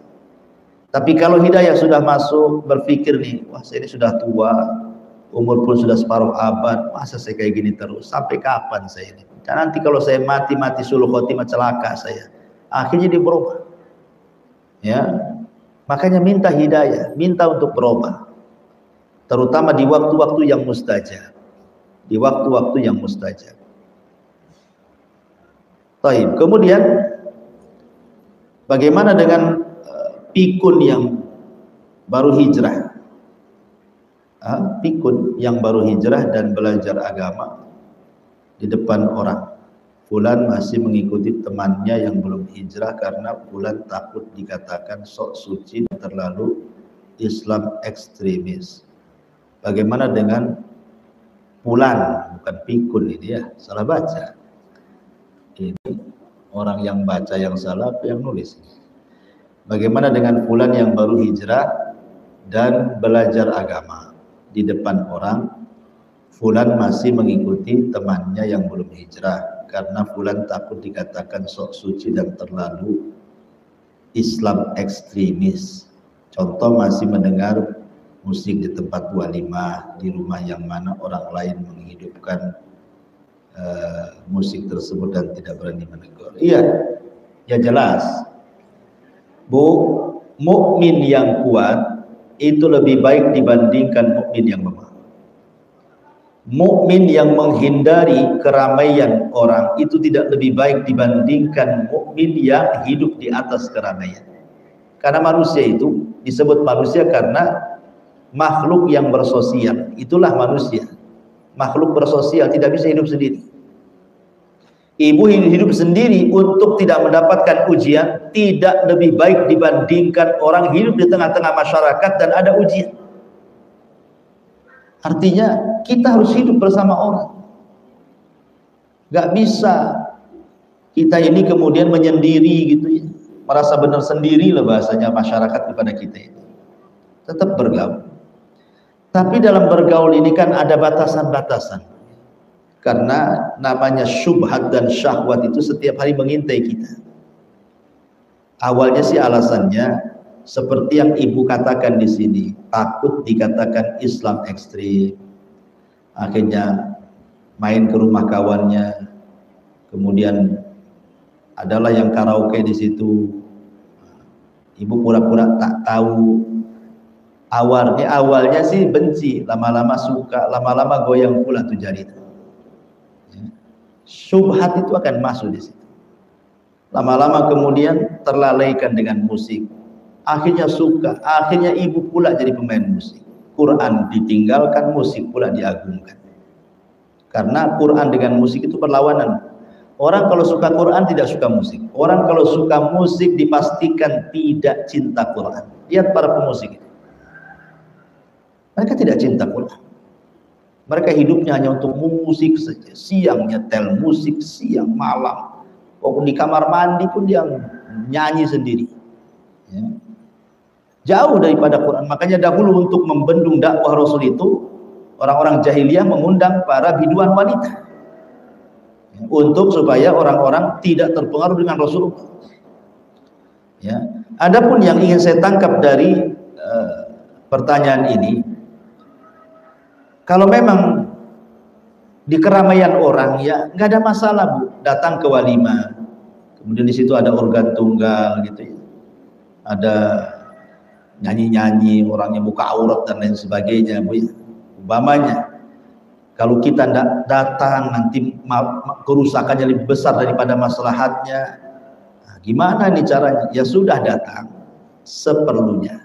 A: Tapi kalau hidayah sudah masuk, berpikir nih, wah saya ini sudah tua, umur pun sudah separuh abad, masa saya kayak gini terus, sampai kapan saya ini? Dan nanti kalau saya mati sulul khotimah, celaka saya. Akhirnya dia berubah. Ya, makanya minta hidayah, minta untuk berubah. Terutama di waktu-waktu yang mustajab. Di waktu-waktu yang mustajab. Baik, kemudian bagaimana dengan pikun yang baru hijrah? Pikun yang baru hijrah dan belajar agama di depan orang. Fulan masih mengikuti temannya yang belum hijrah karena Fulan takut dikatakan sok suci dan terlalu Islam ekstremis. Bagaimana dengan Fulan, bukan pikun ini ya, salah baca. Ini orang yang baca yang salah, yang nulis. Bagaimana dengan Fulan yang baru hijrah dan belajar agama di depan orang? Fulan masih mengikuti temannya yang belum hijrah karena Fulan takut dikatakan sok suci dan terlalu Islam ekstremis. Contoh, masih mendengar musik di tempat walimah, di rumah yang mana orang lain menghidupkan musik tersebut dan tidak berani menegur. Iya, ya jelas. Bu, mukmin yang kuat itu lebih baik dibandingkan mukmin yang lemah. Mukmin yang menghindari keramaian orang itu tidak lebih baik dibandingkan mukmin yang hidup di atas keramaian. Karena manusia itu disebut manusia karena makhluk yang bersosial. Itulah manusia. Makhluk bersosial, tidak bisa hidup sendiri. Ibu hidup sendiri untuk tidak mendapatkan ujian tidak lebih baik dibandingkan orang hidup di tengah-tengah masyarakat dan ada ujian. Artinya kita harus hidup bersama orang. Gak bisa kita ini kemudian menyendiri gitu ya, merasa benar sendiri lah bahasanya masyarakat kepada kita ini. Tetap bergaul. Tapi dalam bergaul ini kan ada batasan-batasan. Karena namanya syubhat dan syahwat itu setiap hari mengintai kita. Awalnya sih alasannya seperti yang ibu katakan di sini, takut dikatakan Islam ekstrim. Akhirnya main ke rumah kawannya, kemudian adalah yang karaoke di situ. Ibu pura-pura tak tahu. Awalnya sih benci, lama-lama suka, lama-lama goyang pula tuh jari. Syubhat itu akan masuk di situ. Lama-lama kemudian terlalaikan dengan musik. Akhirnya suka, akhirnya ibu pula jadi pemain musik. Quran ditinggalkan, musik pula diagungkan. Karena Quran dengan musik itu berlawanan. Orang kalau suka Quran tidak suka musik. Orang kalau suka musik dipastikan tidak cinta Quran. Lihat para pemusik itu. Mereka tidak cinta Quran. Mereka hidupnya hanya untuk musik saja. Siang nyetel musik, siang malam. Walaupun di kamar mandi pun dia nyanyi sendiri. Ya. Jauh daripada Quran. Makanya dahulu untuk membendung dakwah Rasul itu, orang-orang jahiliyah mengundang para biduan wanita. Ya. Untuk supaya orang-orang tidak terpengaruh dengan Rasulullah. Ya. Adapun yang ingin saya tangkap dari pertanyaan ini, kalau memang di keramaian orang ya nggak ada masalah, Bu, datang ke walimah, kemudian di situ ada organ tunggal gitu ya, ada nyanyi-nyanyi, orangnya buka aurat dan lain sebagainya, Bu ya. Umpamanya kalau kita datang nanti kerusakannya lebih besar daripada maslahatnya, nah, gimana nih caranya? Ya sudah, datang seperlunya.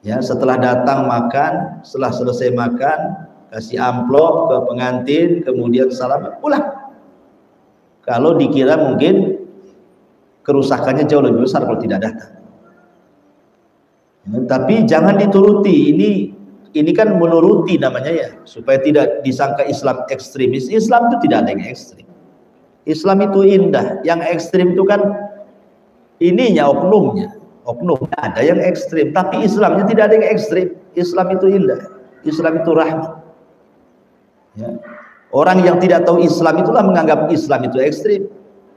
A: Ya, setelah datang makan, setelah selesai makan kasih amplop ke pengantin, kemudian salam, pulang. Kalau dikira mungkin kerusakannya jauh lebih besar kalau tidak datang. Tapi jangan dituruti. Ini kan menuruti namanya ya, supaya tidak disangka Islam ekstremis. Islam itu tidak ada yang ekstrim. Islam itu indah. Yang ekstrim itu kan ininya, oknumnya ada yang ekstrim, tapi Islamnya tidak ada yang ekstrim. Islam itu indah, Islam itu rahmat ya. Orang yang tidak tahu Islam itulah menganggap Islam itu ekstrim.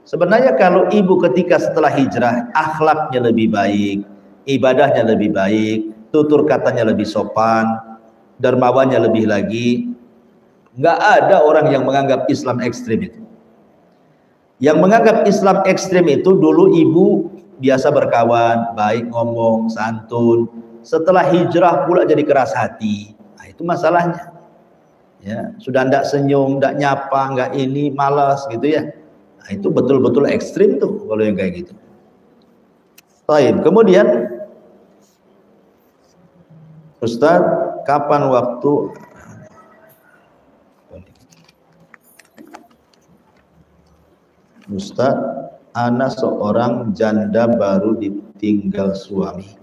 A: Sebenarnya kalau ibu ketika setelah hijrah akhlaknya lebih baik, ibadahnya lebih baik, tutur katanya lebih sopan, dermawannya lebih lagi, nggak ada orang yang menganggap Islam ekstrim itu. Yang menganggap Islam ekstrim itu dulu ibu biasa berkawan, baik ngomong, santun. Setelah hijrah pula jadi keras hati. Nah, itu masalahnya. Ya, sudah tidak senyum, tidak nyapa, nggak ini, malas gitu ya. Nah, itu betul-betul ekstrim tuh kalau yang kayak gitu. Baik, kemudian Ustaz, kapan waktu Ustaz, ana seorang janda baru ditinggal suami.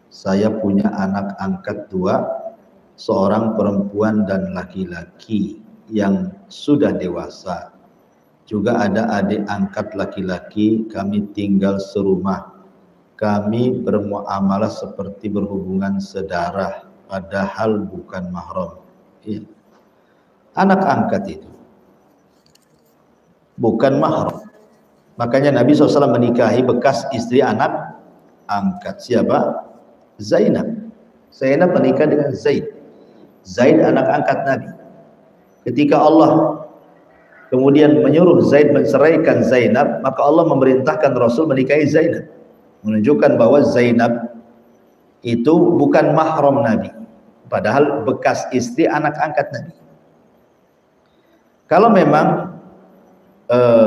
A: Saya punya anak angkat 2, seorang perempuan dan laki-laki yang sudah dewasa. Juga ada adik angkat laki-laki, kami tinggal serumah. Kami bermuamalah seperti berhubungan sedarah, padahal bukan mahram. Ya. Anak angkat itu bukan mahram. Makanya Nabi SAW menikahi bekas istri anak angkat. Siapa? Zainab. Zainab menikah dengan Zaid. Zaid anak angkat Nabi. Ketika Allah kemudian menyuruh Zaid menceraikan Zainab, maka Allah memerintahkan Rasul menikahi Zainab, menunjukkan bahwa Zainab itu bukan mahram Nabi, padahal bekas istri anak angkat Nabi. Kalau memang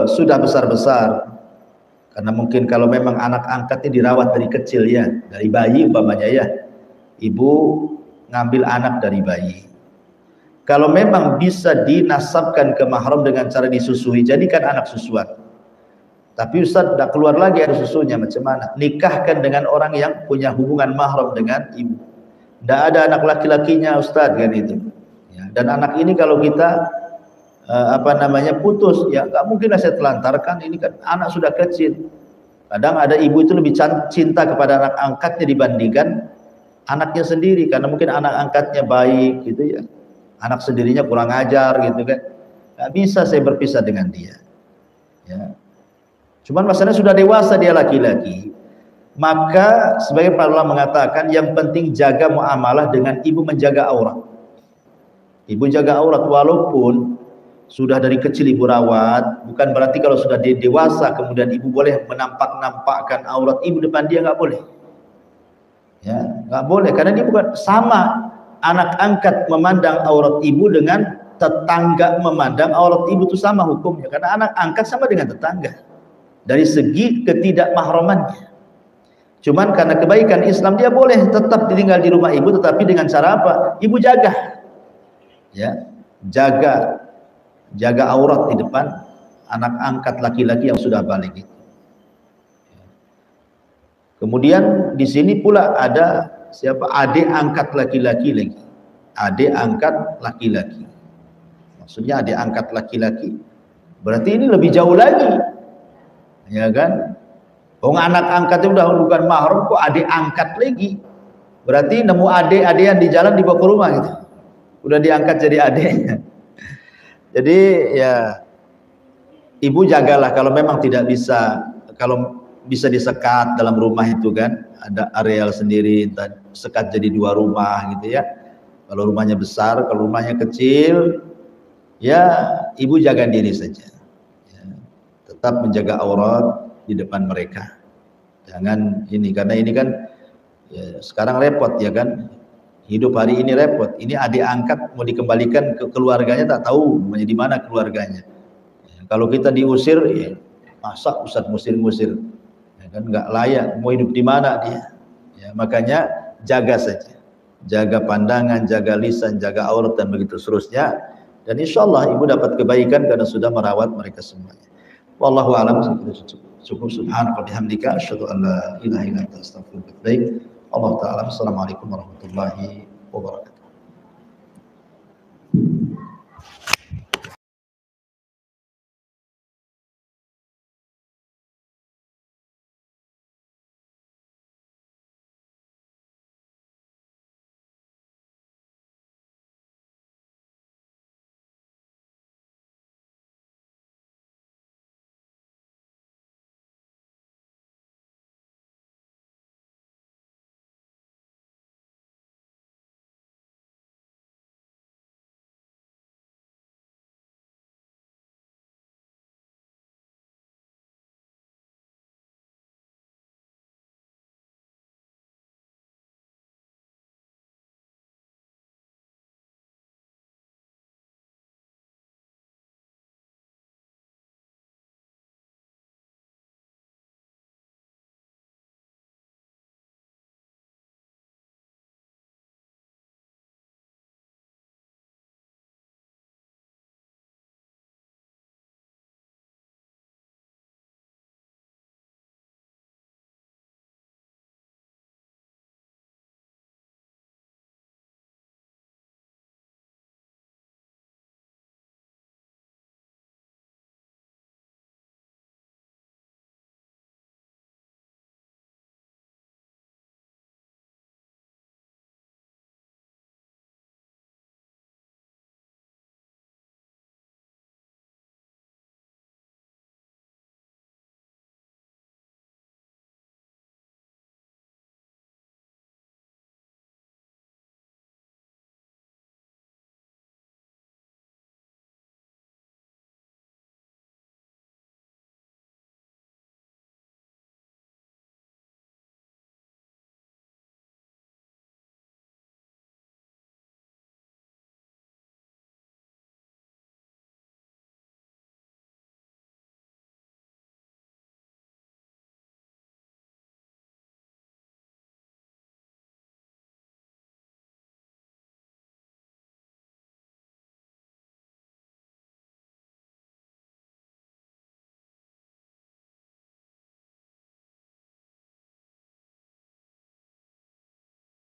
A: sudah besar-besar, karena mungkin kalau memang anak angkatnya dirawat dari kecil ya, dari bayi umpamanya ya, ibu ngambil anak dari bayi. Kalau memang bisa dinasabkan ke mahram dengan cara disusui, jadikan anak susuan. Tapi Ustaz tidak keluar lagi ada susunya, macam mana? Nikahkan dengan orang yang punya hubungan mahram dengan ibu. Tidak ada anak laki-lakinya Ustaz kan itu. Ya, dan anak ini kalau kita putus, ya nggak mungkinlah saya telantarkan, ini kan anak sudah kecil. Kadang ada ibu itu lebih cinta kepada anak angkatnya dibandingkan anaknya sendiri, karena mungkin anak angkatnya baik gitu ya, anak sendirinya kurang ajar gitu kan. Nggak bisa saya berpisah dengan dia ya. Cuman masalahnya sudah dewasa dia laki-laki, maka sebagai para ulama mengatakan yang penting jaga muamalah dengan ibu, menjaga aurat. Ibu jaga aurat walaupun sudah dari kecil ibu rawat, bukan berarti kalau sudah dewasa kemudian ibu boleh menampakkan aurat ibu depan dia, nggak boleh. Ya, nggak boleh, karena dia bukan sama. Anak angkat memandang aurat ibu dengan tetangga memandang aurat ibu itu sama hukumnya, karena anak angkat sama dengan tetangga dari segi ketidakmahramannya. Cuman karena kebaikan Islam dia boleh tetap tinggal di rumah ibu, tetapi dengan cara apa? Ibu jaga, ya, jaga aurat di depan anak angkat laki-laki yang sudah balik itu. Kemudian di sini pula ada siapa? Adik angkat laki-laki lagi. Adik angkat laki-laki. Maksudnya adik angkat laki-laki. Berarti ini lebih jauh lagi. Ya kan? Anak angkatnya udah bukan mahram, kok adik angkat lagi. Berarti nemu adik-adikan di jalan dibawa ke rumah gitu. Udah diangkat jadi adiknya. Jadi ya ibu jagalah kalau memang tidak bisa, kalau bisa disekat dalam rumah itu kan, ada areal sendiri, sekat jadi 2 rumah gitu ya. Kalau rumahnya besar, kalau rumahnya kecil, ya ibu jaga diri saja. Ya, tetap menjaga aurat di depan mereka. Jangan ini, karena ini kan ya, sekarang repot ya kan. Hidup hari ini repot. Ini adik angkat mau dikembalikan ke keluarganya, tak tahu di mana keluarganya. Ya, kalau kita diusir, ya, masa Ustaz musir-musir, ya kan nggak layak. Mau hidup di mana dia? Ya, makanya jaga saja, jaga pandangan, jaga lisan, jaga aurat dan begitu seterusnya. Dan insya Allah ibu dapat kebaikan karena sudah merawat mereka semuanya. Wallahu a'lam. Cukup. Subhanallah bihamdika asyhadu an la ilaha illa anta astaghfiruka wa atubu ilaik. Allah taala. Assalamualaikum warahmatullahi wabarakatuh.